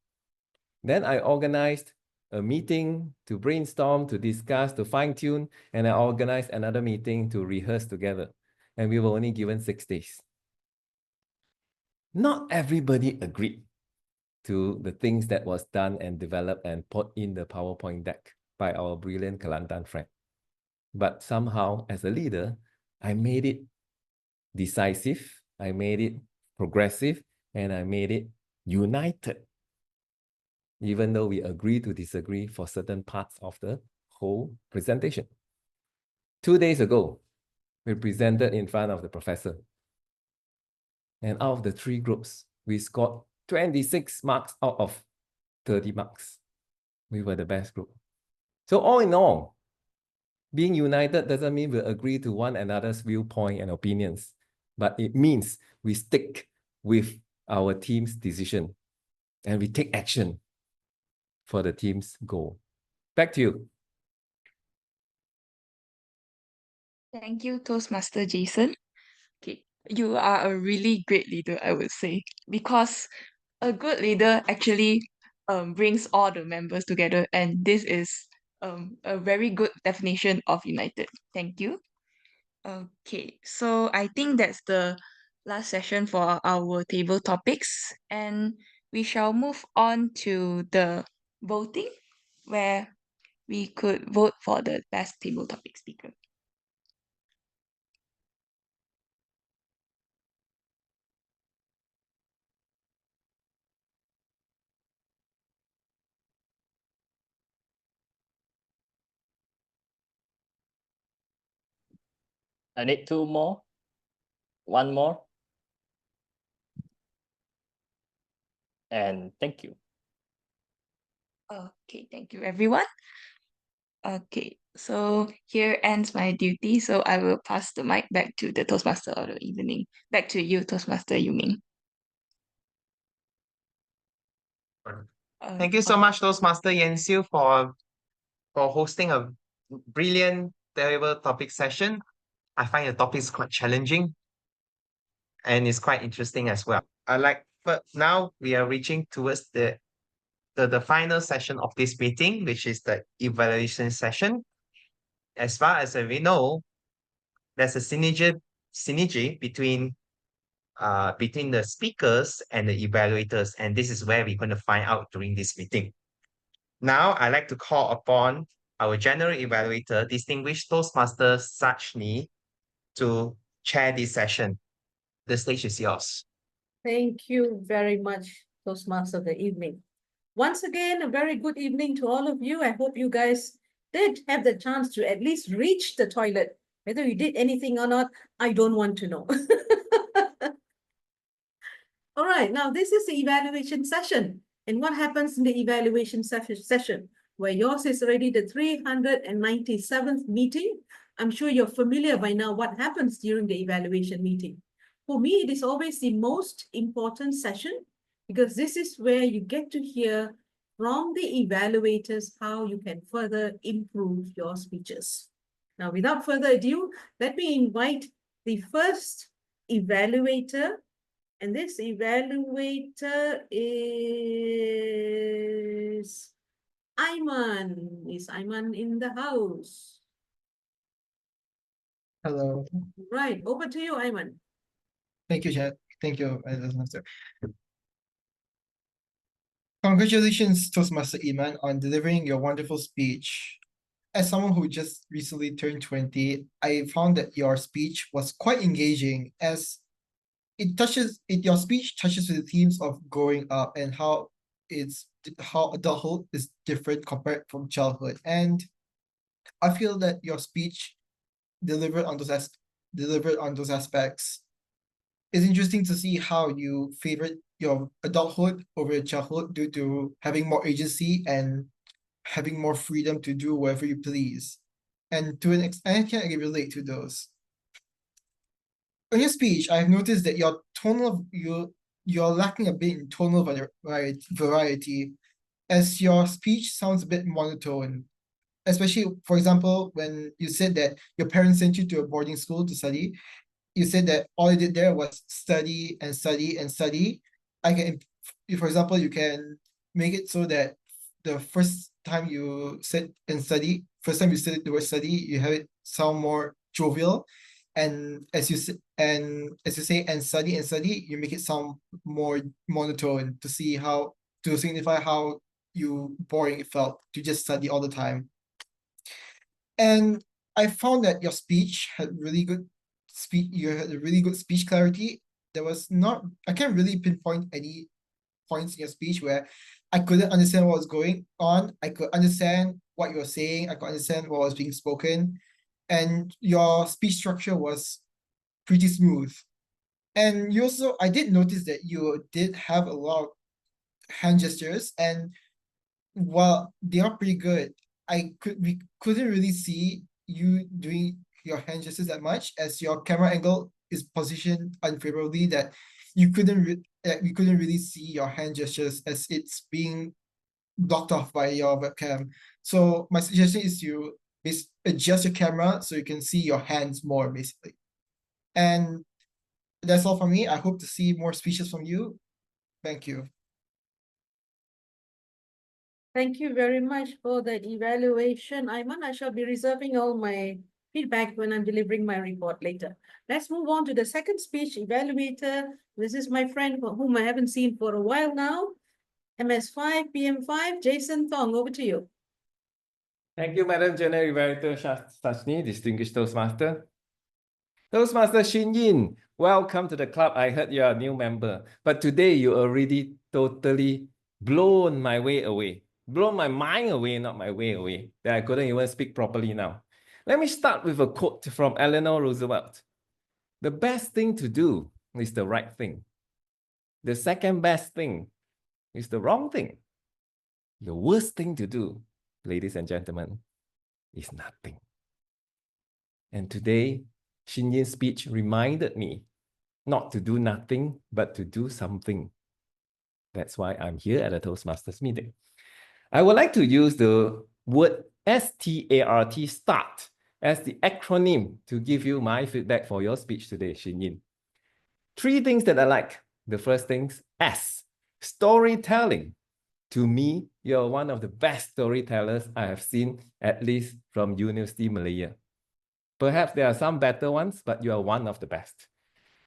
Then I organized a meeting to brainstorm, to discuss, to fine-tune, and I organized another meeting to rehearse together. And we were only given 6 days. Not everybody agreed to the things that was done and developed and put in the PowerPoint deck by our brilliant Kelantan friend. But somehow, as a leader, I made it decisive, I made it progressive, and I made it united. Even though we agree to disagree for certain parts of the whole presentation. 2 days ago, we presented in front of the professor. And out of the 3 groups, we scored 26 marks out of 30 marks. We were the best group. So all in all, being united doesn't mean we agree to one another's viewpoint and opinions, but it means we stick with our team's decision and we take action for the team's goal. Back to you. Thank you, Toastmaster Jason. Okay, you are a really great leader, I would say, because a good leader actually brings all the members together, and this is a very good definition of united. Thank you. Okay, so I think that's the last session for our table topics, and we shall move on to the voting, where we could vote for the best table topic speaker. I need 2 more. 1 more. And thank you. Okay, thank you, everyone. Okay, so here ends my duty. So I will pass the mic back to the Toastmaster of the evening. Back to you, Toastmaster Eu Meng. Thank you so much, Toastmaster Siew, for hosting a brilliant, terrible topic session. I find the topics quite challenging and it's quite interesting as well. But now we are reaching towards the final session of this meeting, which is the evaluation session. As far as we know, there's a synergy between the speakers and the evaluators, and this is where we're going to find out during this meeting. Now, I'd like to call upon our general evaluator, distinguished Toastmaster Sajni, to chair this session. The stage is yours. Thank you very much, Toastmaster of the evening. Once again, a very good evening to all of you. I hope you guys did have the chance to at least reach the toilet. Whether you did anything or not, I don't want to know. All right, now this is the evaluation session. And what happens in the evaluation session? Where yours is already the 397th meeting. I'm sure you're familiar by now what happens during the evaluation meeting. For me, it is always the most important session because this is where you get to hear from the evaluators how you can further improve your speeches. Now, without further ado, let me invite the first evaluator. And this evaluator is Iman. Is Iman in the house? Hello. Right, over to you, Iman. Thank you, Chad. Thank you, Master. Congratulations, Toastmaster Iman, on delivering your wonderful speech. As someone who just recently turned 20, I found that your speech was quite engaging as your speech touches with the themes of growing up and how adulthood is different compared from childhood. And I feel that your speech delivered on those aspects. It's interesting to see how you favored your adulthood over your childhood due to having more agency and having more freedom to do whatever you please. And to an extent, I can relate to those. on your speech, I've noticed that your tonal you're lacking a bit in tonal variety, as your speech sounds a bit monotone. Especially, for example, when you said that your parents sent you to a boarding school to study, you said that all you did there was study and study and study. For example, you can make it so that the first time you said the word study, you have it sound more jovial, and as you say and study, you make it sound more monotone to signify how boring it felt to just study all the time. And I found that your speech had really good speech. You had a really good speech clarity. I can't really pinpoint any points in your speech where I couldn't understand what was going on. I could understand what you were saying. I could understand what was being spoken. And your speech structure was pretty smooth. And I did notice that you did have a lot of hand gestures, and while they are pretty good, we couldn't really see you doing your hand gestures that much, as your camera angle is positioned unfavorably, that we couldn't really see your hand gestures as it's being blocked off by your webcam. So my suggestion is you adjust your camera so you can see your hands more, basically. And that's all from me. I hope to see more speeches from you. Thank you. Thank you very much for that evaluation, Iman. I shall be reserving all my feedback when I'm delivering my report later. Let's move on to the second speech evaluator. This is my friend whom I haven't seen for a while now. MS5, PM5, Jason Thong, over to you. Thank you, Madam General Evaluator Sajni, distinguished Toastmaster. Toastmaster Shin, welcome to the club. I heard you are a new member, but today you already totally blown my way away. Blown my mind away, not my way away, that I couldn't even speak properly now. Let me start with a quote from Eleanor Roosevelt. The best thing to do is the right thing. The second best thing is the wrong thing. The worst thing to do, ladies and gentlemen, is nothing. And today, Shin Yin's speech reminded me not to do nothing, but to do something. That's why I'm here at a Toastmasters meeting. I would like to use the word START, start, as the acronym to give you my feedback for your speech today, Shin Yin. 3 things that I like. The first things, S, storytelling. To me, you're one of the best storytellers I have seen, at least from University Malaya. Perhaps there are some better ones, but you are one of the best.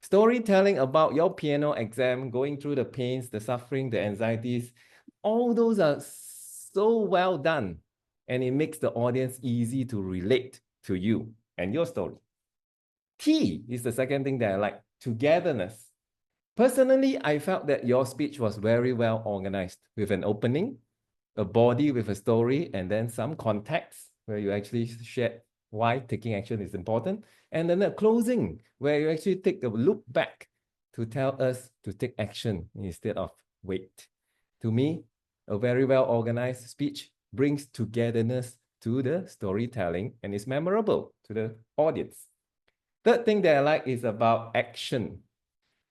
Storytelling about your piano exam, going through the pains, the suffering, the anxieties, all those are so well done, and it makes the audience easy to relate to you and your story. T is the second thing that I like, togetherness. Personally, I felt that your speech was very well organized, with an opening, a body with a story, and then some context where you actually shared why taking action is important, and then a closing where you actually take a look back to tell us to take action instead of wait. To me, a very well organized speech brings togetherness to the storytelling and is memorable to the audience. Third thing that I like is about action.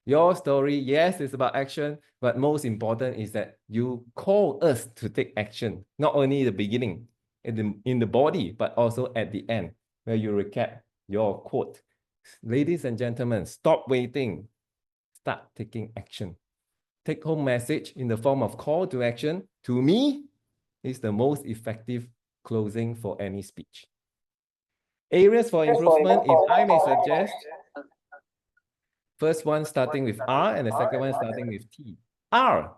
Your story, yes, it's about action, but most important is that you call us to take action, not only the beginning, in the body, but also at the end, where you recap your quote. Ladies and gentlemen, stop waiting. Start taking action. Take-home message in the form of call to action, to me, is the most effective closing for any speech. Areas for improvement, if I may suggest, first one starting with R and the second one starting with T. R,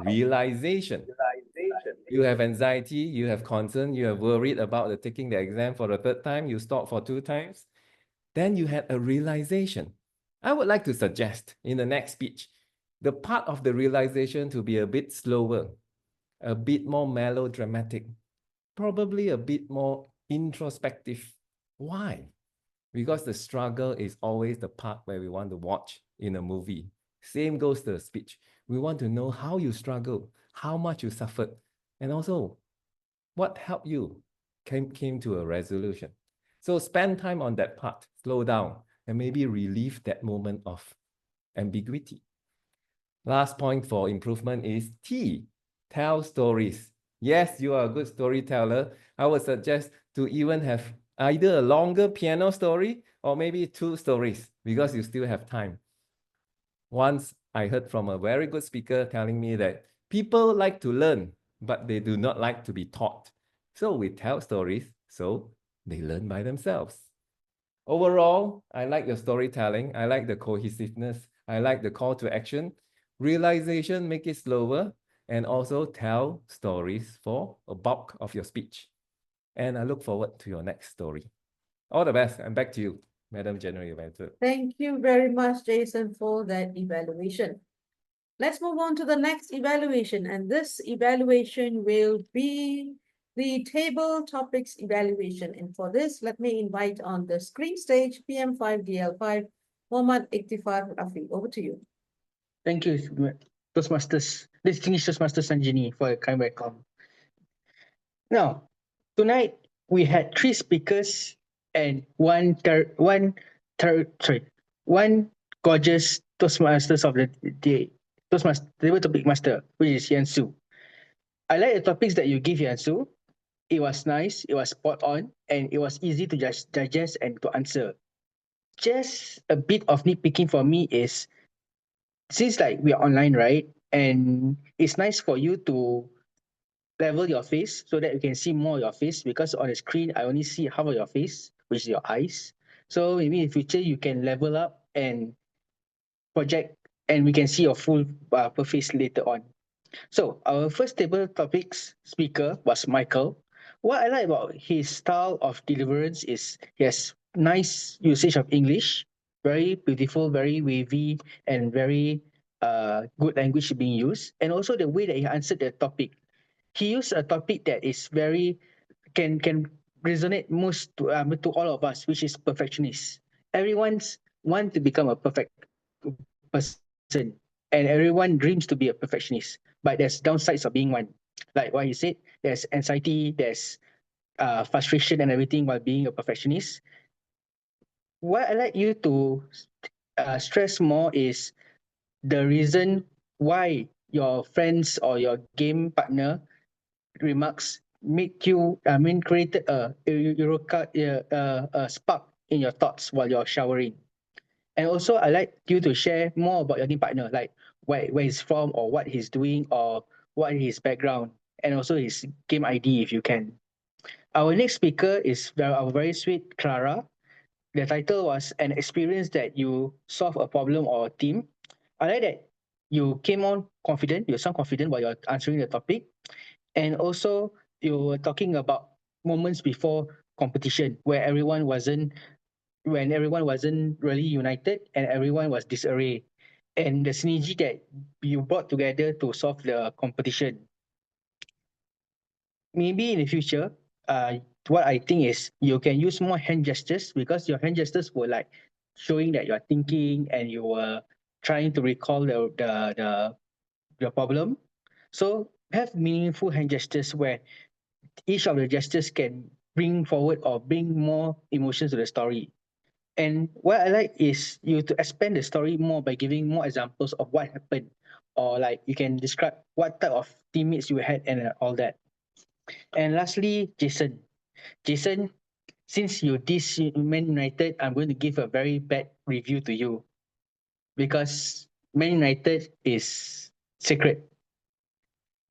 realization. You have anxiety, you have concern, you are worried about taking the exam for the 3rd time, you stopped for 2 times. Then you had a realization. I would like to suggest in the next speech, the part of the realization to be a bit slower, a bit more melodramatic, probably a bit more introspective. Why? Because the struggle is always the part where we want to watch in a movie. Same goes to the speech. We want to know how you struggle, how much you suffered, and also what helped you came to a resolution. So spend time on that part, slow down, and maybe relieve that moment of ambiguity. Last point for improvement is T, tell stories. Yes, you are a good storyteller. I would suggest to even have either a longer piano story or maybe 2 stories because you still have time. Once I heard from a very good speaker telling me that people like to learn, but they do not like to be taught. So we tell stories, so they learn by themselves. Overall, I like your storytelling. I like the cohesiveness. I like the call to action. Realization, make it slower, and also tell stories for a bulk of your speech. And I look forward to your next story. All the best, and back to you, Madam General Evaluator. Thank you very much, Jason, for that evaluation. Let's move on to the next evaluation, and this evaluation will be the table topics evaluation. And for this, let me invite on the screen stage PM5 DL5, Mohamed, Ikhtifar, Rafi. Over to you. Thank you, Toastmasters, distinguished Toastmaster Sajni, for a kind welcome. Now, tonight we had 3 speakers and one gorgeous Toastmasters of the day, Toastmaster table topic master, which is Yansu. I like the topics that you give, Yansu. It was nice, it was spot on, and it was easy to digest and to answer. Just a bit of nitpicking for me is, since like we are online, right? And it's nice for you to level your face so that you can see more of your face, because on the screen, I only see half of your face, which is your eyes. So maybe in future, you can level up and project, and we can see your full face later on. So our first table topics speaker was Michael. What I like about his style of deliverance is he has nice usage of English, very beautiful, very wavy, and very good language being used. And also the way that he answered the topic. He used a topic that is very, can resonate most to all of us, which is perfectionist. Everyone's want to become a perfect person, and everyone dreams to be a perfectionist, but there's downsides of being one. Like what he said, there's anxiety, there's frustration and everything while being a perfectionist. What I like you to stress more is the reason why your friends or your game partner remarks make you, created a spark in your thoughts while you're showering. And also, I like you to share more about your game partner, like where he's from, or what he's doing, or what his background, and also his game ID if you can. Our next speaker is our very sweet Clara. The title was An Experience That You Solve a Problem or a Team. I like that you came on confident, you sound confident while you're answering the topic. And also, you were talking about moments before competition where everyone wasn't really united and everyone was disarray, and the synergy that you brought together to solve the competition. Maybe in the future, what I think is you can use more hand gestures, because your hand gestures were like showing that you're thinking and you were trying to recall the problem. So have meaningful hand gestures where each of the gestures can bring forward or bring more emotions to the story. And what I like is you to expand the story more by giving more examples of what happened, or like you can describe what type of teammates you had and all that. And lastly, Jason. Jason, since you diss Man United, I'm going to give a very bad review to you, because Man United is sacred.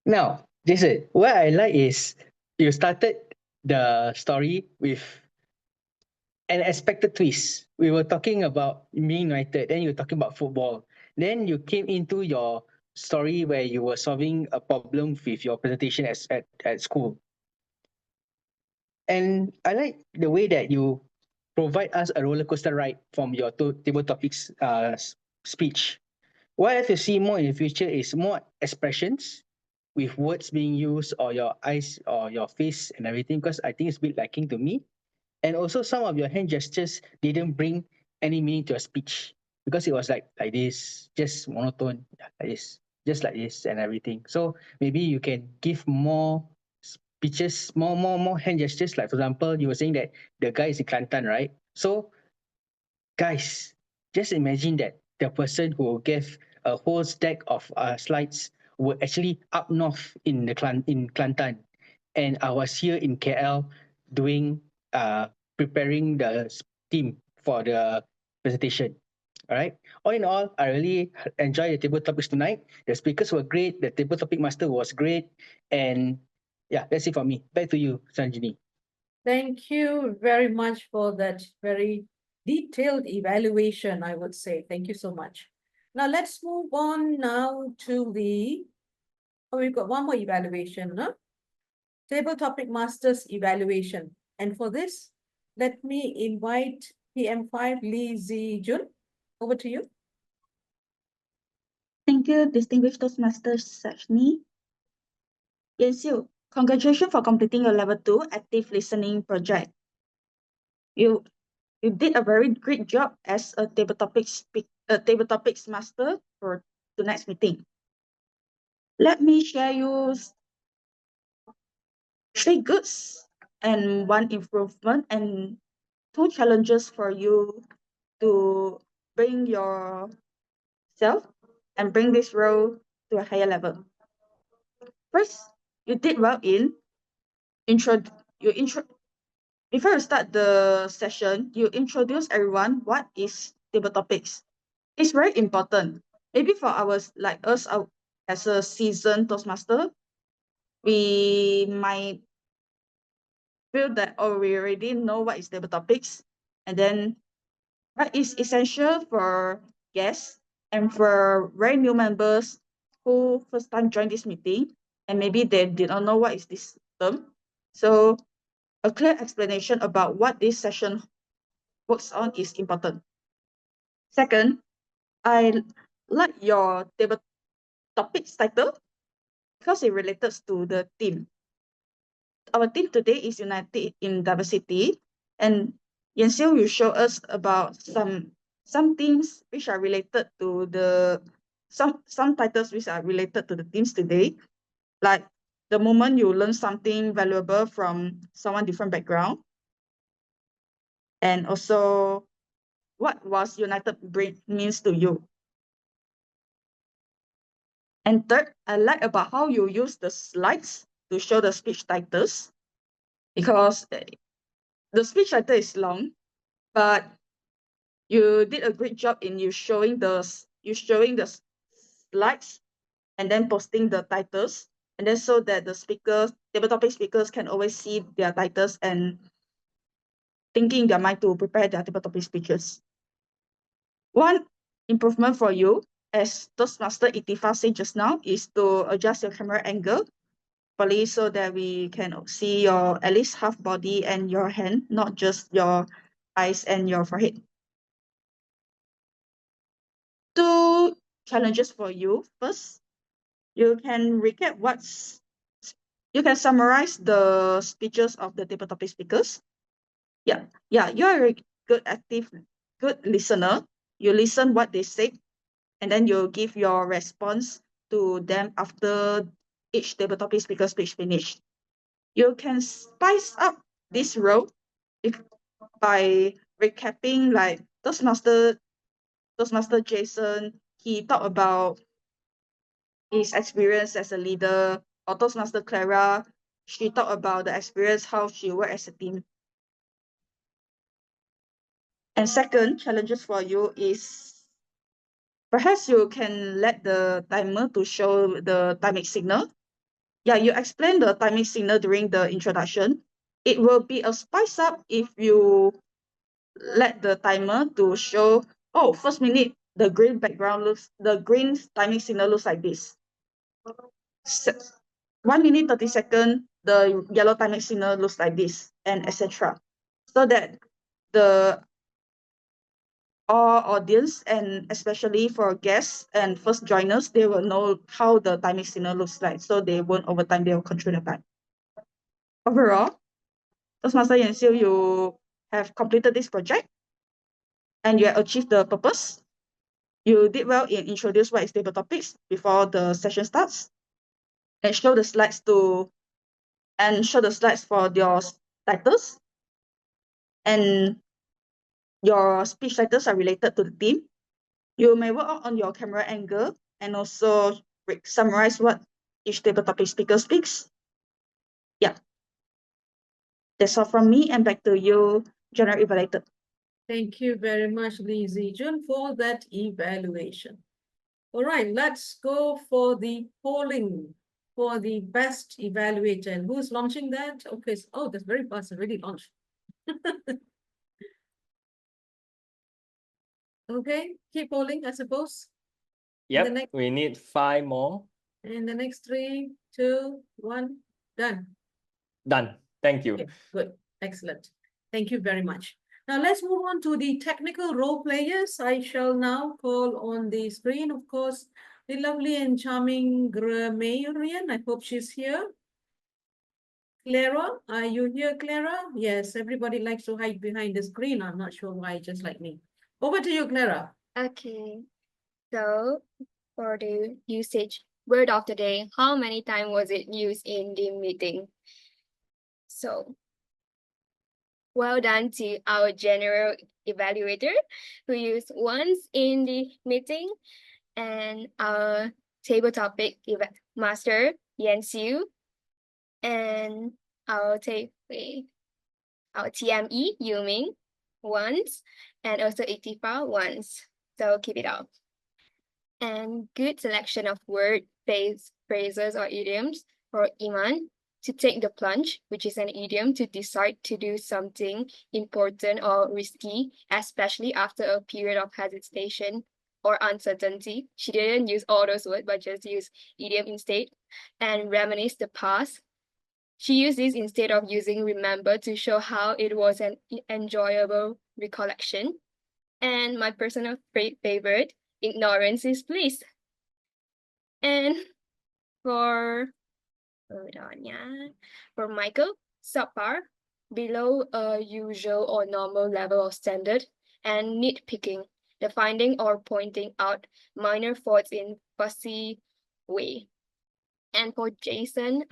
Now, Jason, what I like is you started the story with an expected twist. We were talking about Ming United, then you were talking about football. Then you came into your story where you were solving a problem with your presentation at school. And I like the way that you provide us a roller coaster ride from your table topics speech. What I have to see more in the future is more expressions with words being used, or your eyes or your face and everything, because I think it's a bit lacking to me. And also some of your hand gestures didn't bring any meaning to your speech, because it was like this, just monotone, like this, just like this and everything. So maybe you can give more speeches, more hand gestures. Like for example, you were saying that the guy is in Kelantan, right? So Guys, just imagine that the person who gave a whole stack of slides were actually up north in Kelantan, and I was here in KL doing preparing the team for the presentation. All right. All in all, I really enjoyed the table topics tonight. The speakers were great. The table topic master was great, and yeah, that's it for me. Back to you, Sajni. Thank you very much for that very detailed evaluation, I would say. Thank you so much. Now let's move on now to the, oh, we've got one more evaluation, huh? Table topic masters evaluation. And for this, let me invite PM5 Zhi Jun. Over to you. Thank you, distinguished Toastmasters Sajni. Siew, congratulations for completing your level 2 active listening project. You did a very great job as a table topics master for tonight's meeting. Let me share you 3 goods and 1 improvement and 2 challenges for you to bring yourself and bring this role to a higher level. First, you did well in before you start the session, you introduce everyone what is table topics. It's very important. Maybe for us as a seasoned Toastmaster, we might feel that, oh, we already know what is table topics, and then but it's essential for guests and for very new members who first time join this meeting and maybe they did not know what is this term. So a clear explanation about what this session works on is important. Second, I like your table topics title because it relates to the theme. Our theme today is United in Diversity, and Siew will show us about some themes which are related to the some titles which are related to the themes today, like the moment you learn something valuable from someone different background, and also what was united means to you. And third, I like about how you use the slides to show the speech titles, because the speech title is long, but you did a great job in showing the slides and then posting the titles, and then so that the table topic speakers can always see their titles and thinking in their mind to prepare their table topic speeches. One improvement for you, as Toastmaster Ikhtifar said just now, is to adjust your camera angle properly so that we can see your at least half body and your hand, not just your eyes and your forehead. 2 challenges for you. First, you can summarize the speeches of the table topic speakers. Yeah, you're a good listener. You listen what they say, and then you give your response to them after each table topic speaker speech finished. You can spice up this role by recapping, like Toastmaster Jason, he talked about his experience as a leader, or Toastmaster Clara, she talked about the experience, how she worked as a team. And second, challenges for you is perhaps you can let the timer to show the timing signal. Yeah, you explain the timing signal during the introduction. It will be a spice up if you let the timer to show, oh, first minute, the green timing signal looks like this. 1 minute 30 seconds, the yellow timing signal looks like this, and etc. So that our audience, and especially for guests and first joiners, they will know how the timing signal looks like, so they won't over time, they will control the time. Overall, Toastmaster Siew, you have completed this project and you have achieved the purpose. You did well in introduce what is table topics before the session starts, and show the slides for your titles, and your speech titles are related to the theme. You may work on your camera angle and also summarize what each table topic speaker speaks. Yeah. That's all from me, and back to you, General Evaluator. Thank you very much, Zhi Jun, for that evaluation. All right, let's go for the polling for the best evaluator. And who's launching that? Okay, oh, that's very fast, already launched. Okay, keep polling, I suppose. Yep, we need 5 more. In the next 3, 2, 1, done. Done. Thank you. Okay, good, excellent. Thank you very much. Now let's move on to the technical role players. I shall now call on the screen, of course, the lovely and charming Grammarian. I hope she's here. Clara, are you here, Clara? Yes, everybody likes to hide behind the screen. I'm not sure why, just like me. Over to you, Clara. Okay. So for the usage word of the day, how many times was it used in the meeting? So well done to our general evaluator who used once in the meeting, and our table topic master Siew, and our TME Ming once, and also Ikhtifar once. So keep it up. And good selection of word, phrases or idioms for Iman to take the plunge, which is an idiom to decide to do something important or risky, especially after a period of hesitation or uncertainty. She didn't use all those words, but just used idiom instead. And reminisce the past. She used this instead of using remember to show how it was an enjoyable recollection. And my personal favorite, ignorance is bliss. And for Michael, subpar, below a usual or normal level of standard, and nitpicking, the finding or pointing out minor faults in fussy way. And for Jason,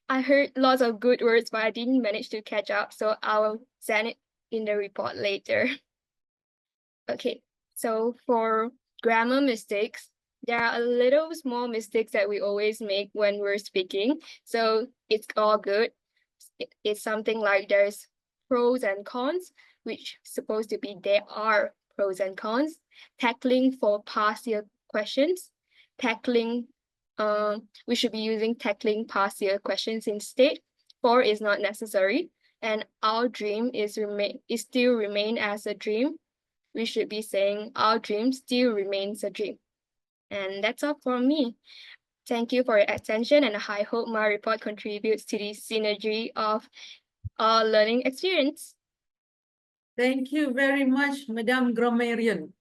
I heard lots of good words, but I didn't manage to catch up, so I'll send it in the report later. Okay, so for grammar mistakes, there are a little small mistakes that we always make when we're speaking, so it's all good. It's something like there's pros and cons, which supposed to be there are pros and cons. Tackling for past year questions, tackling, we should be using tackling past year questions instead. For is not necessary, and our dream is still remain as a dream. We should be saying our dream still remains a dream. And that's all for me. Thank you for your attention, and I hope my report contributes to the synergy of our learning experience. Thank you very much, Madame Grammarian.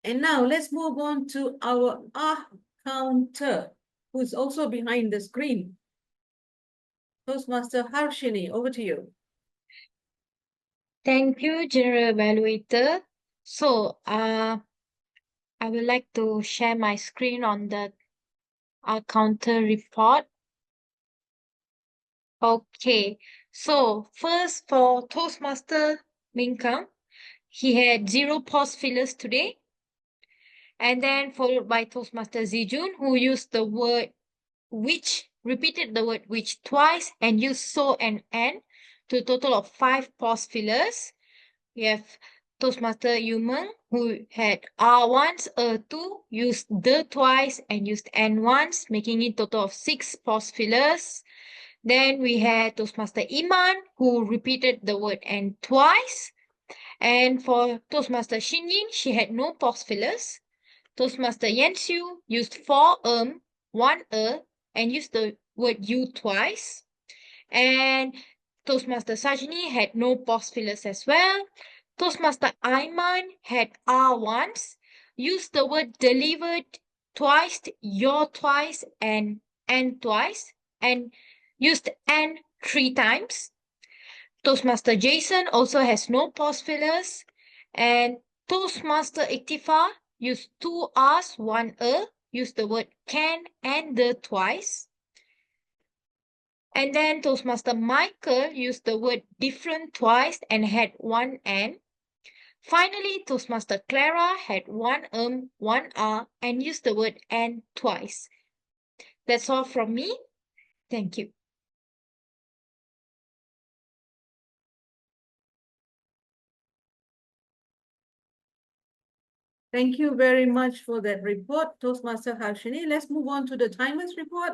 And now let's move on to our counter, who's also behind the screen. Toastmaster Harshini, over to you. Thank you, General Evaluator. So, I would like to share my screen on the counter report. Okay, so first for Toastmaster Ming, he had 0 pause fillers today. And then followed by Toastmaster Zhi Jun, who used the word which, repeated the word which twice, and used so and to a total of 5 pause fillers. We have Toastmaster Chong Eu Meng, who had once, two, used the twice, and used and once, making it a total of 6 pause fillers. Then we had Toastmaster Iman, who repeated the word and twice. And for Toastmaster Shin, she had no pause fillers. Toastmaster Siew used 4 1 and used the word you twice. And Toastmaster Sajni had no pause fillers as well. Toastmaster Aimaan had once, used the word delivered twice, your twice, and twice, and used and 3 times. Toastmaster Jason also has no pause fillers. And Toastmaster Ikhtifar used 2 R's, 1 used the word can and the twice. And then Toastmaster Michael used the word different twice and had 1 and. Finally, Toastmaster Clara had one one and used the word and twice. That's all from me. Thank you. Thank you very much for that report, Toastmaster Harshini. Let's move on to the timers report.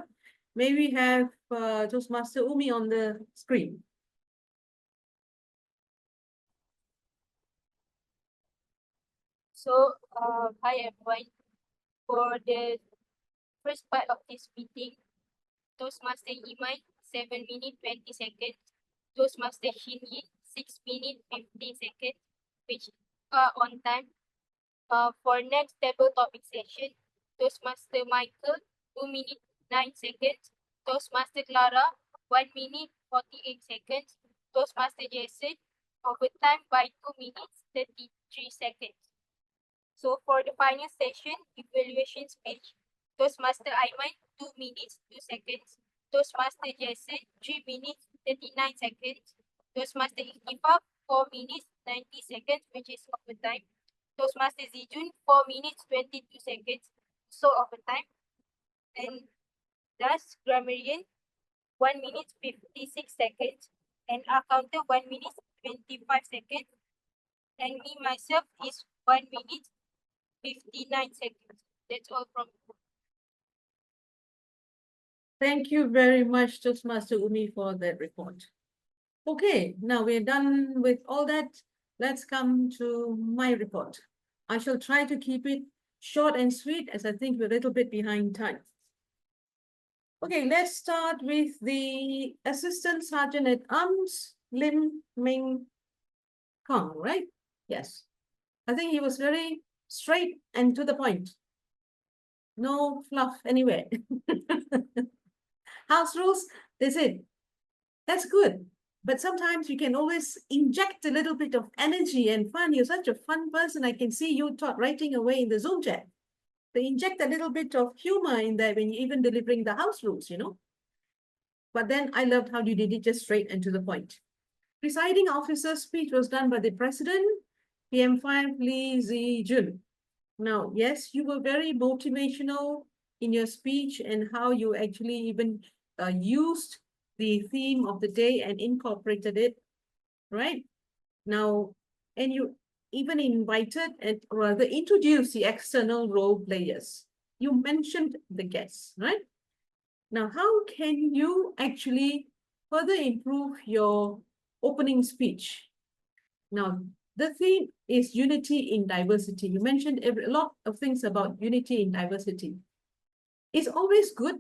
May we have Toastmaster Ummi on the screen? So, hi everyone. For the first part of this meeting, Toastmaster Iman, 7 minutes 20 seconds. Toastmaster Shin, 6 minutes 15 seconds, which are on time. For next table topic session, Toastmaster Michael, 2 minutes 9 seconds. Toastmaster Clara, 1 minute 48 seconds. Toastmaster Jason, overtime by 2 minutes 33 seconds. So for the final session, evaluation speech, Toastmaster Aimaan, 2 minutes 2 seconds. Toastmaster Jason, 3 minutes 39 seconds. Toastmaster Ikhtifar, 4 minutes 90 seconds, which is overtime. Toastmaster Zhi Jun, 4 minutes 22 seconds, so overtime. And last Grammarian, 1 minute 56 seconds. And our counter, 1 minute 25 seconds. And me myself is 1 minute 59 seconds. That's all from me. Thank you very much, Toastmaster Ummi, for that report. Okay, now we're done with all that. Let's come to my report. I shall try to keep it short and sweet, as I think we're a little bit behind time. Okay, let's start with the Assistant Sergeant at Arms, Ming Kang, right? Yes. I think he was very straight and to the point. No fluff anywhere. House rules, they said, that's good. But sometimes you can always inject a little bit of energy and fun. You're such a fun person. I can see you writing away in the Zoom chat. They inject a little bit of humor in there when you're even delivering the house rules, you know. But then I loved how you did it just straight and to the point. Presiding officer's speech was done by the president, PM5 Zhi Jun. Now, yes, you were very motivational in your speech and how you actually even used the theme of the day and incorporated it, right? Now, and you even invited and rather introduced the external role players. You mentioned the guests, right? Now, how can you actually further improve your opening speech? Now, the theme is unity in diversity. You mentioned a lot of things about unity in diversity. It's always good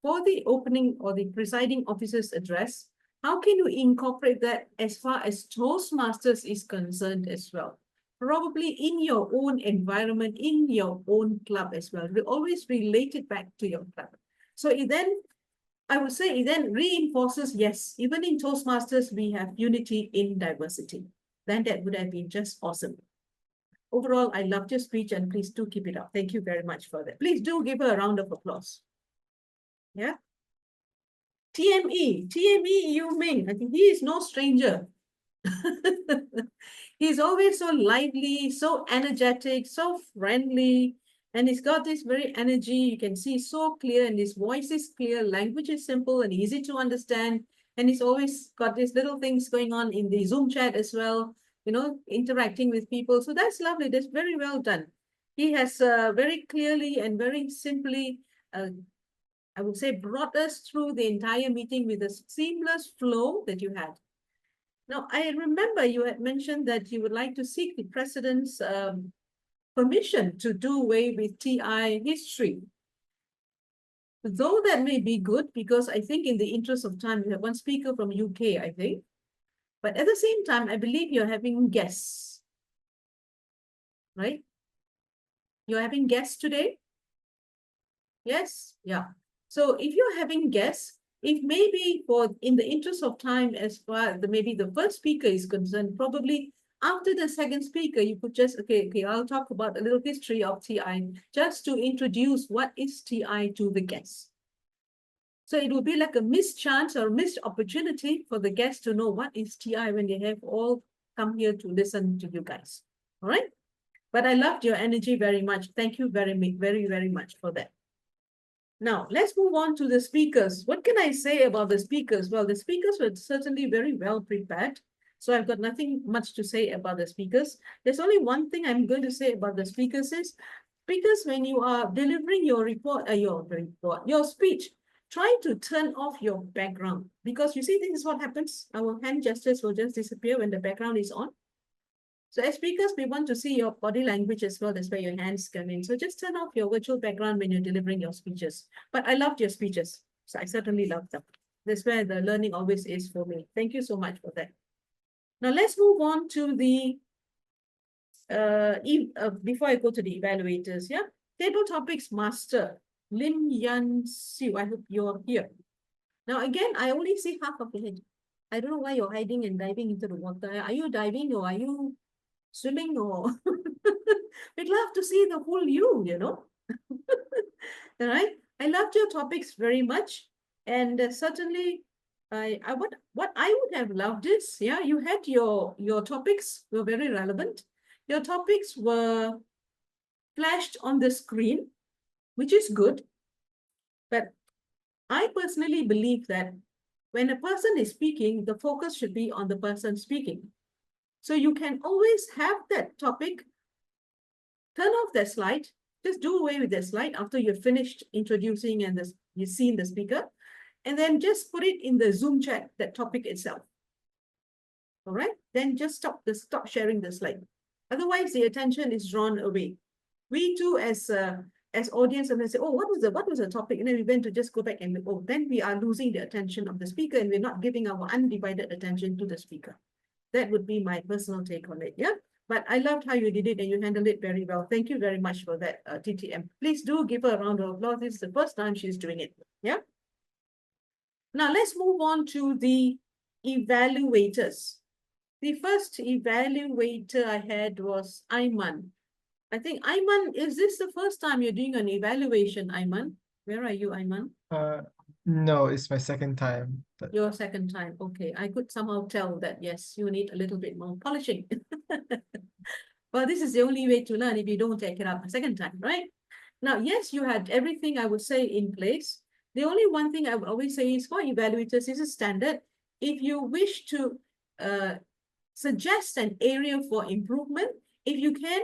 for the opening or the presiding officer's address. How can you incorporate that as far as Toastmasters is concerned as well? Probably in your own environment, in your own club as well. We always relate it back to your club. So then, I would say it then reinforces, yes, even in Toastmasters, we have unity in diversity. Then that would have been just awesome. Overall, I loved your speech and please do keep it up. Thank you very much for that. Please do give her a round of applause. Yeah. TME Yu Meng, I think he is no stranger. He's always so lively, so energetic, so friendly, and he's got this very energy. You can see so clear, and his voice is clear, language is simple and easy to understand. And he's always got these little things going on in the Zoom chat as well, you know, interacting with people. So that's lovely. That's very well done. He has very clearly and very simply, I would say, brought us through the entire meeting with a seamless flow that you had. Now, I remember you had mentioned that you would like to seek the President's permission to do away with TI history. Though that may be good, because I think in the interest of time, we have one speaker from UK, I think. But at the same time, I believe you're having guests, right? You're having guests today? Yes? Yeah. So if you're having guests, if maybe in the interest of time, as far as maybe the first speaker is concerned, probably after the second speaker, you could just, okay, I'll talk about a little history of TI, just to introduce what is TI to the guests. So it will be like a missed chance or missed opportunity for the guests to know what is TI when they have all come here to listen to you guys. All right. But I loved your energy very much. Thank you very much for that. Now, let's move on to the speakers. What can I say about the speakers? Well, the speakers were certainly very well prepared. So I've got nothing much to say about the speakers. There's only one thing I'm going to say about the speakers is, speakers, when you are delivering your your speech, try to turn off your background, because you see, this is what happens. Our hand gestures will just disappear when the background is on. So as speakers, we want to see your body language as well. That's where your hands come in. So just turn off your virtual background when you're delivering your speeches. But I loved your speeches. So I certainly loved them. That's where the learning always is for me. Thank you so much for that. Now let's move on to the, before I go to the evaluators, yeah? Table topics master, Lim Yan Siew. I hope you're here. Now again, I only see half of the head. I don't know why you're hiding and diving into the water. Are you diving or are you swimming or we'd love to see the whole you, you know. All right. I loved your topics very much. And certainly what I would have loved is, yeah, you had your topics were very relevant. Your topics were flashed on the screen, which is good. But I personally believe that when a person is speaking, the focus should be on the person speaking. So you can always have that topic, turn off that slide, just do away with that slide after you've finished introducing and you've seen the speaker, and then just put it in the Zoom chat, that topic itself. All right, then just stop sharing the slide. Otherwise, the attention is drawn away. We too, as audience, and they say, oh, what was the topic? And then we went to just go back and, oh, then we are losing the attention of the speaker and we're not giving our undivided attention to the speaker. That would be my personal take on it, yeah? But I loved how you did it and you handled it very well. Thank you very much for that, TTM. Please do give her a round of applause. This is the first time she's doing it, yeah? Now let's move on to the evaluators. The first evaluator I had was Iman. I think, Iman, is this the first time you're doing an evaluation, Iman? Where are you, Iman? No, it's my second time. Your second time. Okay. I could somehow tell that, yes, you need a little bit more polishing. Well, this is the only way to learn if you don't take it up a second time, right? Now, yes, you had everything, I would say, in place. The only one thing I would always say is for evaluators, this is standard. If you wish to suggest an area for improvement, if you can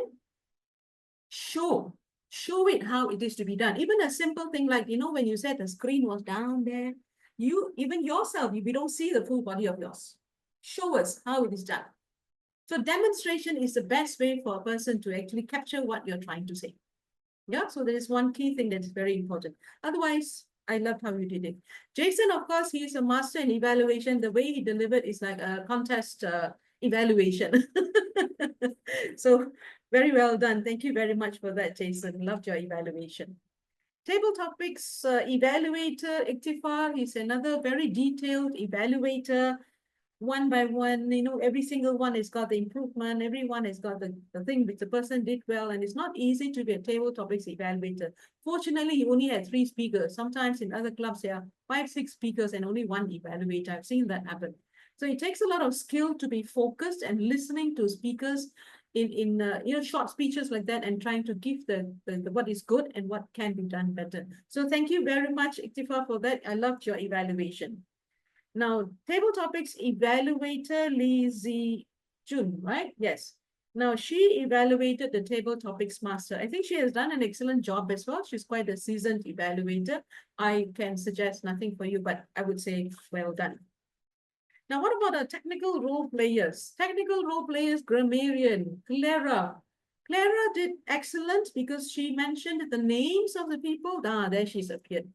show it how it is to be done. Even a simple thing like, you know, when you said the screen was down there, even yourself, we don't see the full body of yours. Show us how it is done. So demonstration is the best way for a person to actually capture what you're trying to say. Yeah, so there is one key thing that's very important. Otherwise, I loved how you did it. Jason, of course, he's a master in evaluation. The way he delivered is like a contest evaluation. So very well done. Thank you very much for that, Jason. Loved your evaluation. Table topics evaluator, Ikhtifar, he's another very detailed evaluator. One by one, you know, every single one has got the improvement. Everyone has got the thing which the person did well. And it's not easy to be a table topics evaluator. Fortunately, you only had 3 speakers. Sometimes in other clubs, there are 5, 6 speakers and only 1 evaluator. I've seen that happen. So it takes a lot of skill to be focused and listening to speakers in you know, short speeches like that and trying to give the what is good and what can be done better. So thank you very much, Ikhtifar, for that. I loved your evaluation. Now, table topics evaluator Zhi Jun, right? Yes. Now, she evaluated the table topics master. I think she has done an excellent job as well. She's quite a seasoned evaluator. I can suggest nothing for you, but I would say well done. Now, what about our technical role players? Technical role players, Grammarian, Clara. Clara did excellent because she mentioned the names of the people. Ah, there she's appeared.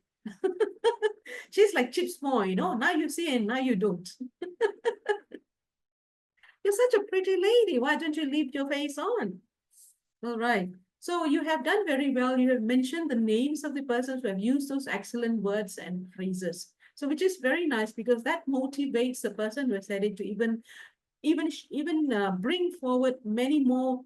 She's like Chips Moore, you know, now you see and now you don't. You're such a pretty lady. Why don't you leave your face on? All right. So you have done very well. You have mentioned the names of the persons who have used those excellent words and phrases. So which is very nice because that motivates the person who has said it to even bring forward many more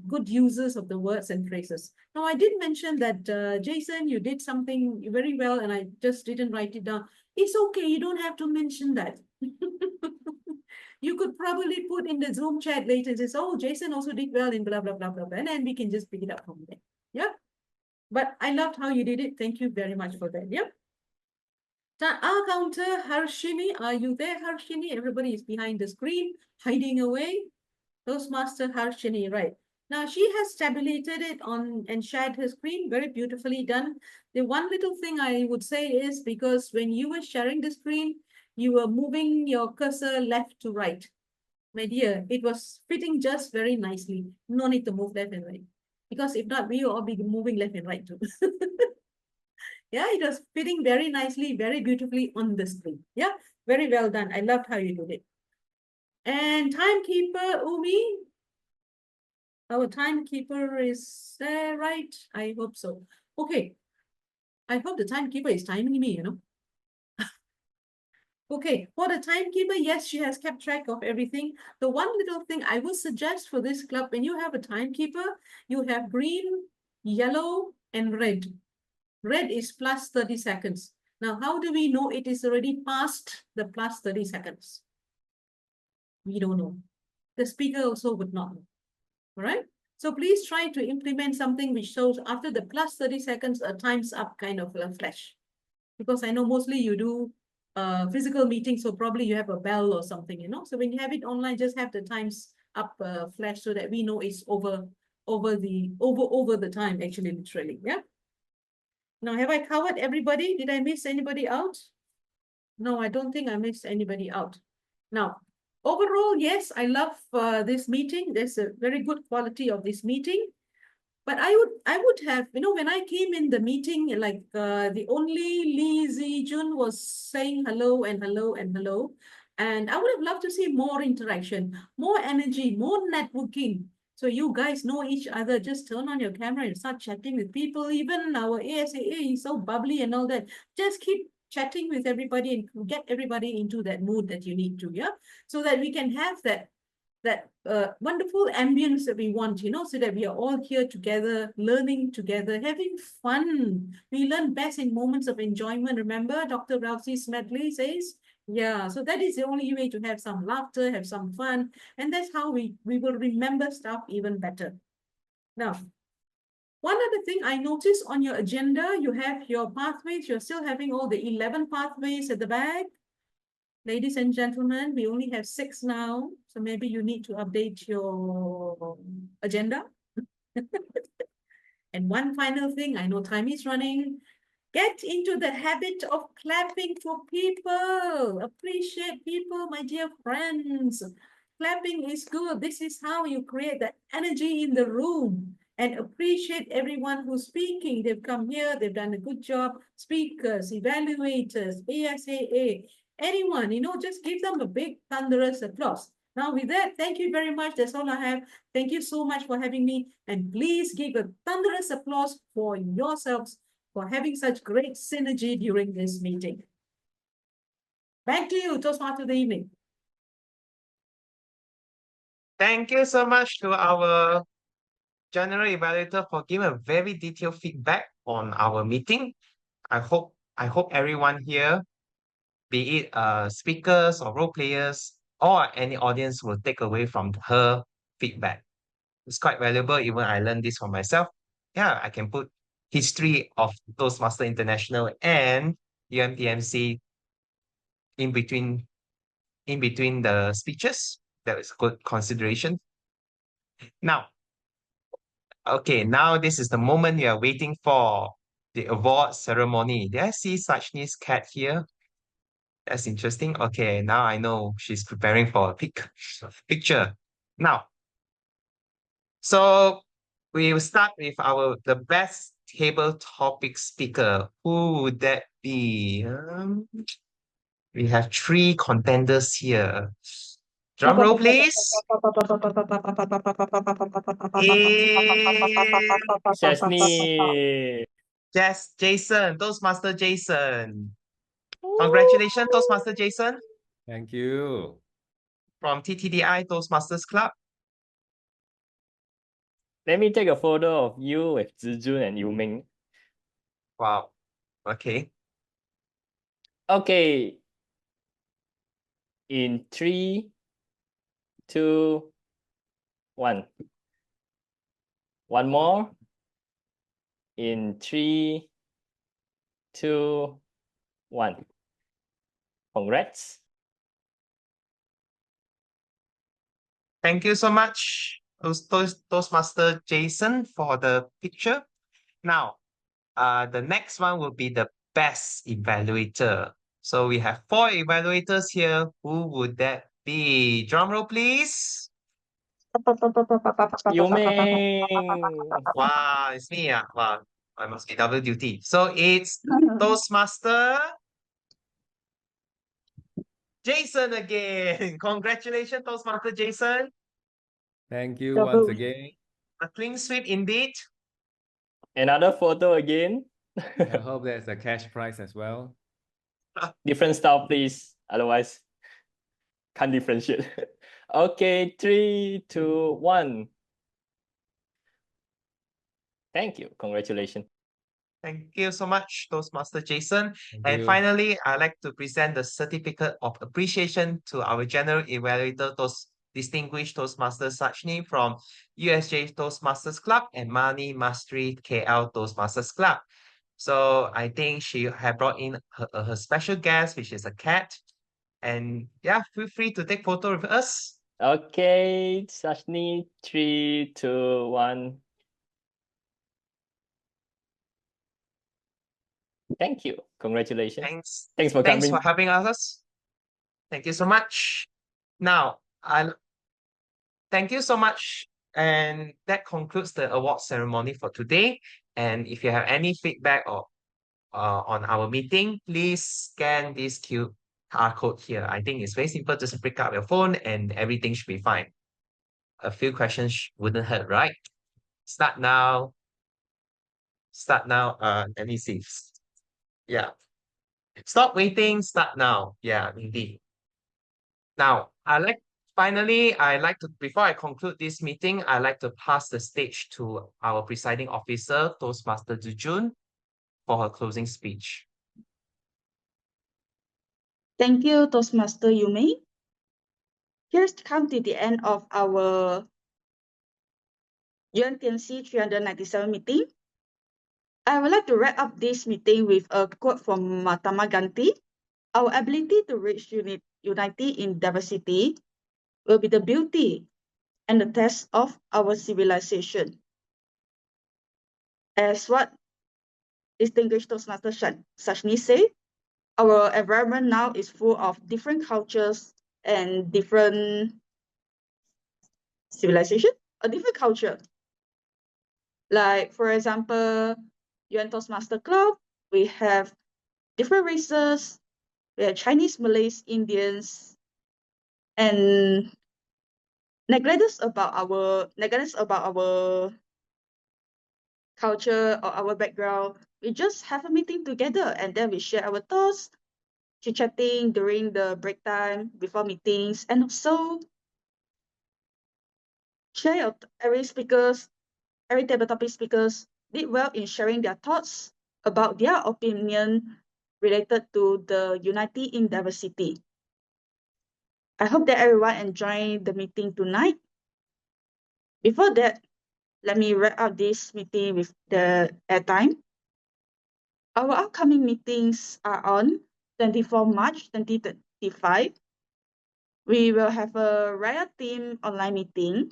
good users of the words and phrases. Now, I did mention that, Jason, you did something very well and I just didn't write it down. It's okay. You don't have to mention that. you could probably put in the Zoom chat later and say, oh, Jason also did well in blah, blah, blah, blah, blah, and then we can just pick it up from there. Yeah. But I loved how you did it. Thank you very much for that. Yeah. Our counter, Harshini, are you there, Harshini? Everybody is behind the screen, hiding away. Toastmaster Harshini, right. Now she has tabulated it on and shared her screen, very beautifully done. The one little thing I would say is because when you were sharing the screen, you were moving your cursor left to right. My dear, it was fitting just very nicely. No need to move left and right. Because if not, we will all be moving left and right too. Yeah, it was fitting very nicely, very beautifully on the screen. Yeah, very well done. I loved how you did it. And timekeeper, Ummi. Our timekeeper is there, right? I hope so. Okay. I hope the timekeeper is timing me, you know. Okay, for the timekeeper, yes, she has kept track of everything. The one little thing I would suggest for this club, when you have a timekeeper, you have green, yellow, and red. Red is plus 30 seconds. Now, how do we know it is already past the plus 30 seconds? We don't know. The speaker also would not know. All right? So please try to implement something which shows after the plus 30 seconds, a time's up kind of a flash. Because I know mostly you do physical meetings, so probably you have a bell or something, you know. So when you have it online, just have the times up flash so that we know it's over the time, actually, literally. Yeah. Now, have I covered everybody? Did I miss anybody out? No, I don't think I missed anybody out. Now, overall, yes, I love this meeting. There's a very good quality of this meeting. But I would have, you know, when I came in the meeting, like the only Zhi Jun was saying hello and hello and hello. And I would have loved to see more interaction, more energy, more networking. So you guys know each other, just turn on your camera and start chatting with people. Even our ASAA is so bubbly and all that. Just keep chatting with everybody and get everybody into that mood that you need to, yeah? So that we can have that wonderful ambience that we want, you know, so that we are all here together, learning together, having fun. We learn best in moments of enjoyment. Remember, Dr. Rousey Smedley says, yeah, so that is the only way to have some laughter, have some fun, and that's how we will remember stuff even better. Now, one other thing I noticed on your agenda, you have your pathways. You're still having all the 11 pathways at the back. Ladies and gentlemen, we only have 6 now, so maybe you need to update your agenda. And one final thing, I know time is running. Get into the habit of clapping for people. Appreciate people, my dear friends. Clapping is good. This is how you create the energy in the room. And appreciate everyone who's speaking. They've come here, they've done a good job. Speakers, evaluators, ASAA, anyone, you know, just give them a big thunderous applause. Now with that, thank you very much. That's all I have. Thank you so much for having me. And please give a thunderous applause for yourselves for having such great synergy during this meeting. Back to you, Toastmaster of the evening. Thank you so much to our general evaluator for giving a very detailed feedback on our meeting. I hope everyone here, be it speakers or role players or any audience, will take away from her feedback. It's quite valuable. Even I learned this for myself. Yeah, I can put history of Toastmaster International and UMTMC in between the speeches. That is good consideration. Now, okay, now this is the moment you are waiting for, the award ceremony. Did I see Sajni's cat here? That's interesting. Okay, now I know she's preparing for a picture. Now, so we will start with the best table topic speaker. Who would that be? We have 3 contenders here. Drum roll, please. Sajni. Yes, Jason, Toastmaster Jason. Congratulations, Toastmaster Jason. Thank you. From TTDI Toastmasters Club. Let me take a photo of you with Zhi Jun and Eu Meng. Wow. Okay. Okay. In 3, 2, 1. One more. In 3, 2, 1. Congrats. Thank you so much, Toastmaster Jason, for the picture. Now, the next one will be the best evaluator. So we have 4 evaluators here. Who would that be? Drum roll, please. You Meng. Wow, it's me. Wow, I must be double duty. So it's Toastmaster Jason again. Congratulations, Toastmaster Jason. Thank you once Double. again. A clean sweep indeed. Another photo again. I hope there's a cash prize as well. Different style, please. Otherwise, can't differentiate. Okay, 3, 2, 1. Thank you. Congratulations. Thank you so much, Toastmaster Jason. Thank And you. finally, I'd like to present the certificate of appreciation to our General Evaluator, Distinguished Toastmaster Sajni from USJ Toastmasters Club and Money Mastery KL Toastmasters Club. So I think she had brought in her special guest, which is a cat. And yeah, feel free to take photo with us. Okay, Sajni, 3, 2, 1. Thank you. Congratulations. Thanks for Thanks coming. for having us. Thank you so much. Now, thank you so much. And that concludes the award ceremony for today. And if you have any feedback or on our meeting, please scan this QR code here. I think it's very simple. Just pick up your phone and everything should be fine. A few questions wouldn't hurt, right? Start now. Start now. Let me see. Yeah. Stop waiting. Start now. Yeah, indeed. Now, before I conclude this meeting, I'd like to pass the stage to our presiding officer, Toastmaster Zhi Jun, for her closing speech. Thank you, Toastmaster Ummi. Here's come to the end of our UMTMC 397 meeting. I would like to wrap up this meeting with a quote from Mahatma Gandhi. Our ability to reach unity in diversity will be the beauty and the test of our civilization. As what distinguished Toastmaster Sajni said, our environment now is full of different cultures and different civilization, a different culture. Like, for example, UN Toastmaster Club, we have different races, we have Chinese, Malays, Indians, and regardless about our culture or our background, we just have a meeting together and then we share our thoughts, chit-chatting during the break time, before meetings, and also every table topic speakers did well in sharing their thoughts about their opinion related to the unity in diversity. I hope that everyone enjoyed the meeting tonight. Before that, let me wrap up this meeting with the airtime. Our upcoming meetings are on 24 March 2025. We will have a Raya team online meeting.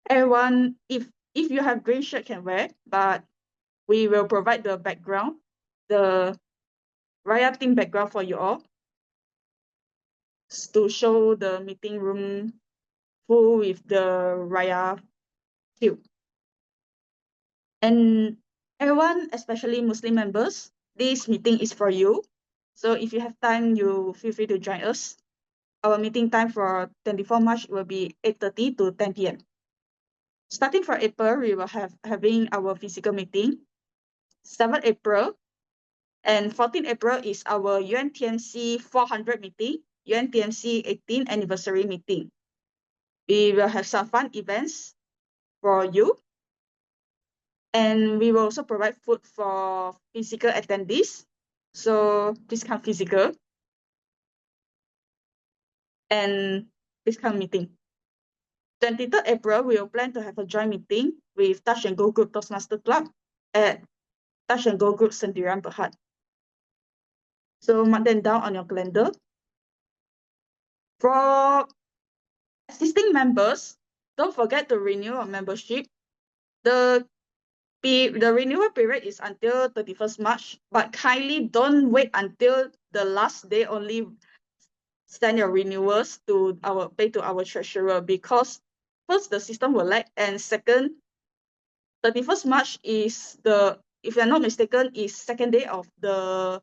Everyone, if you have green shirt, can wear, but we will provide the background, the Raya team background for you all to show the meeting room full with the Raya queue. And everyone, especially Muslim members, this meeting is for you. So if you have time, you feel free to join us. Our meeting time for 24 March will be 8:30 to 10 p.m. Starting from April, we will having our physical meeting. 7 April and 14 April is our UMTMC 400 meeting, UMTMC 18th anniversary meeting. We will have some fun events for you. And we will also provide food for physical attendees. So please come physical. And this kind of meeting. 23rd April, we will plan to have a joint meeting with Touch and Go Group Toastmaster Club at Touch and Go Group Sendirian Berhad. So mark them down on your calendar. For existing members, don't forget to renew your membership. The renewal period is until 31st March, but kindly don't wait until the last day only send your renewals to our treasurer, because first the system will lag, and second, 31st March is the, if I'm not mistaken, is second day of the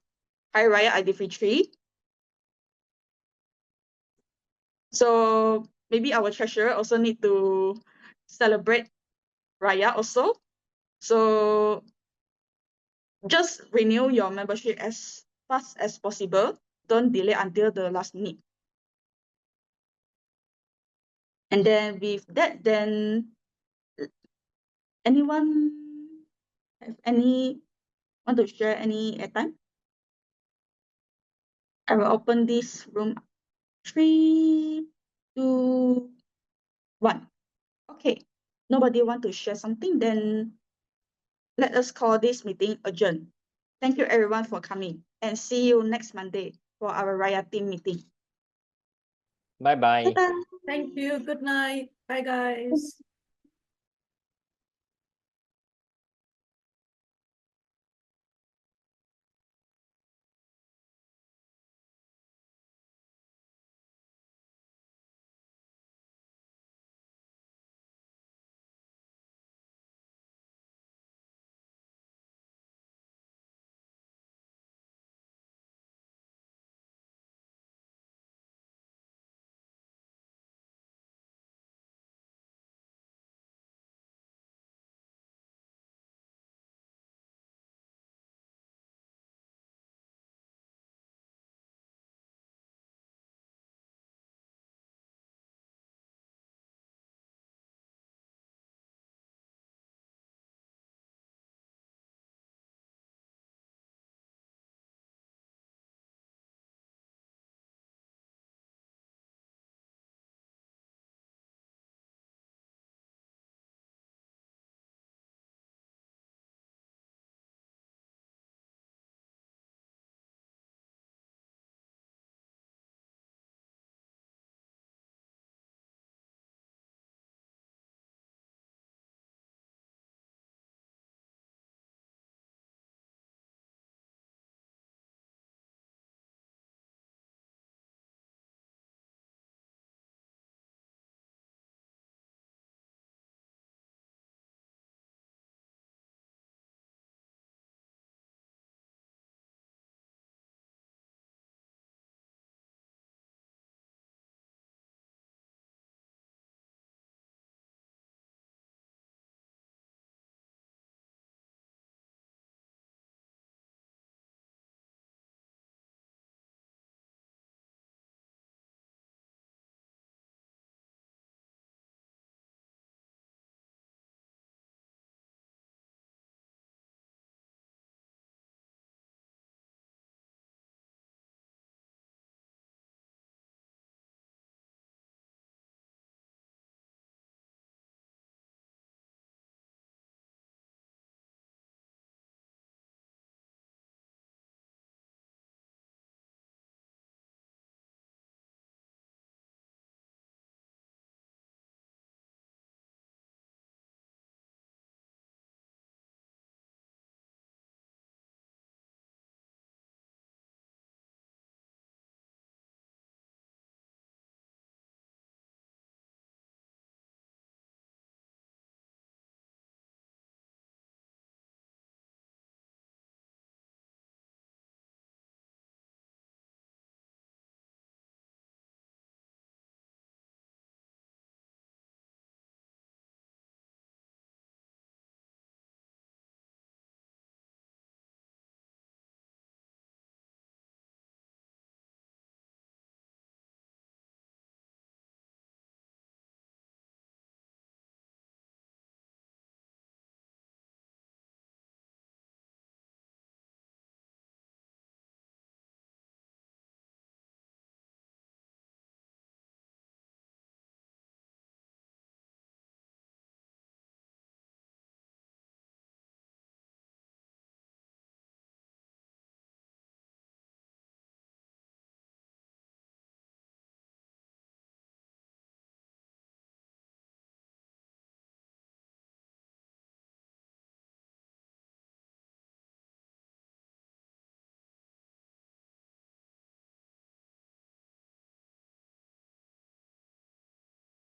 Hari Raya Aidilfitri. So maybe our treasurer also need to celebrate Raya also. So just renew your membership as fast as possible. Don't delay until the last minute. And then with that, then anyone have want to share any airtime? I will open this room. 3, 2, 1. Okay, nobody want to share something, then let us call this meeting adjourned. Thank you everyone for coming, and see you next Monday for our Raya team meeting. Bye-bye. Bye-bye. Thank you. Good night. Bye, guys.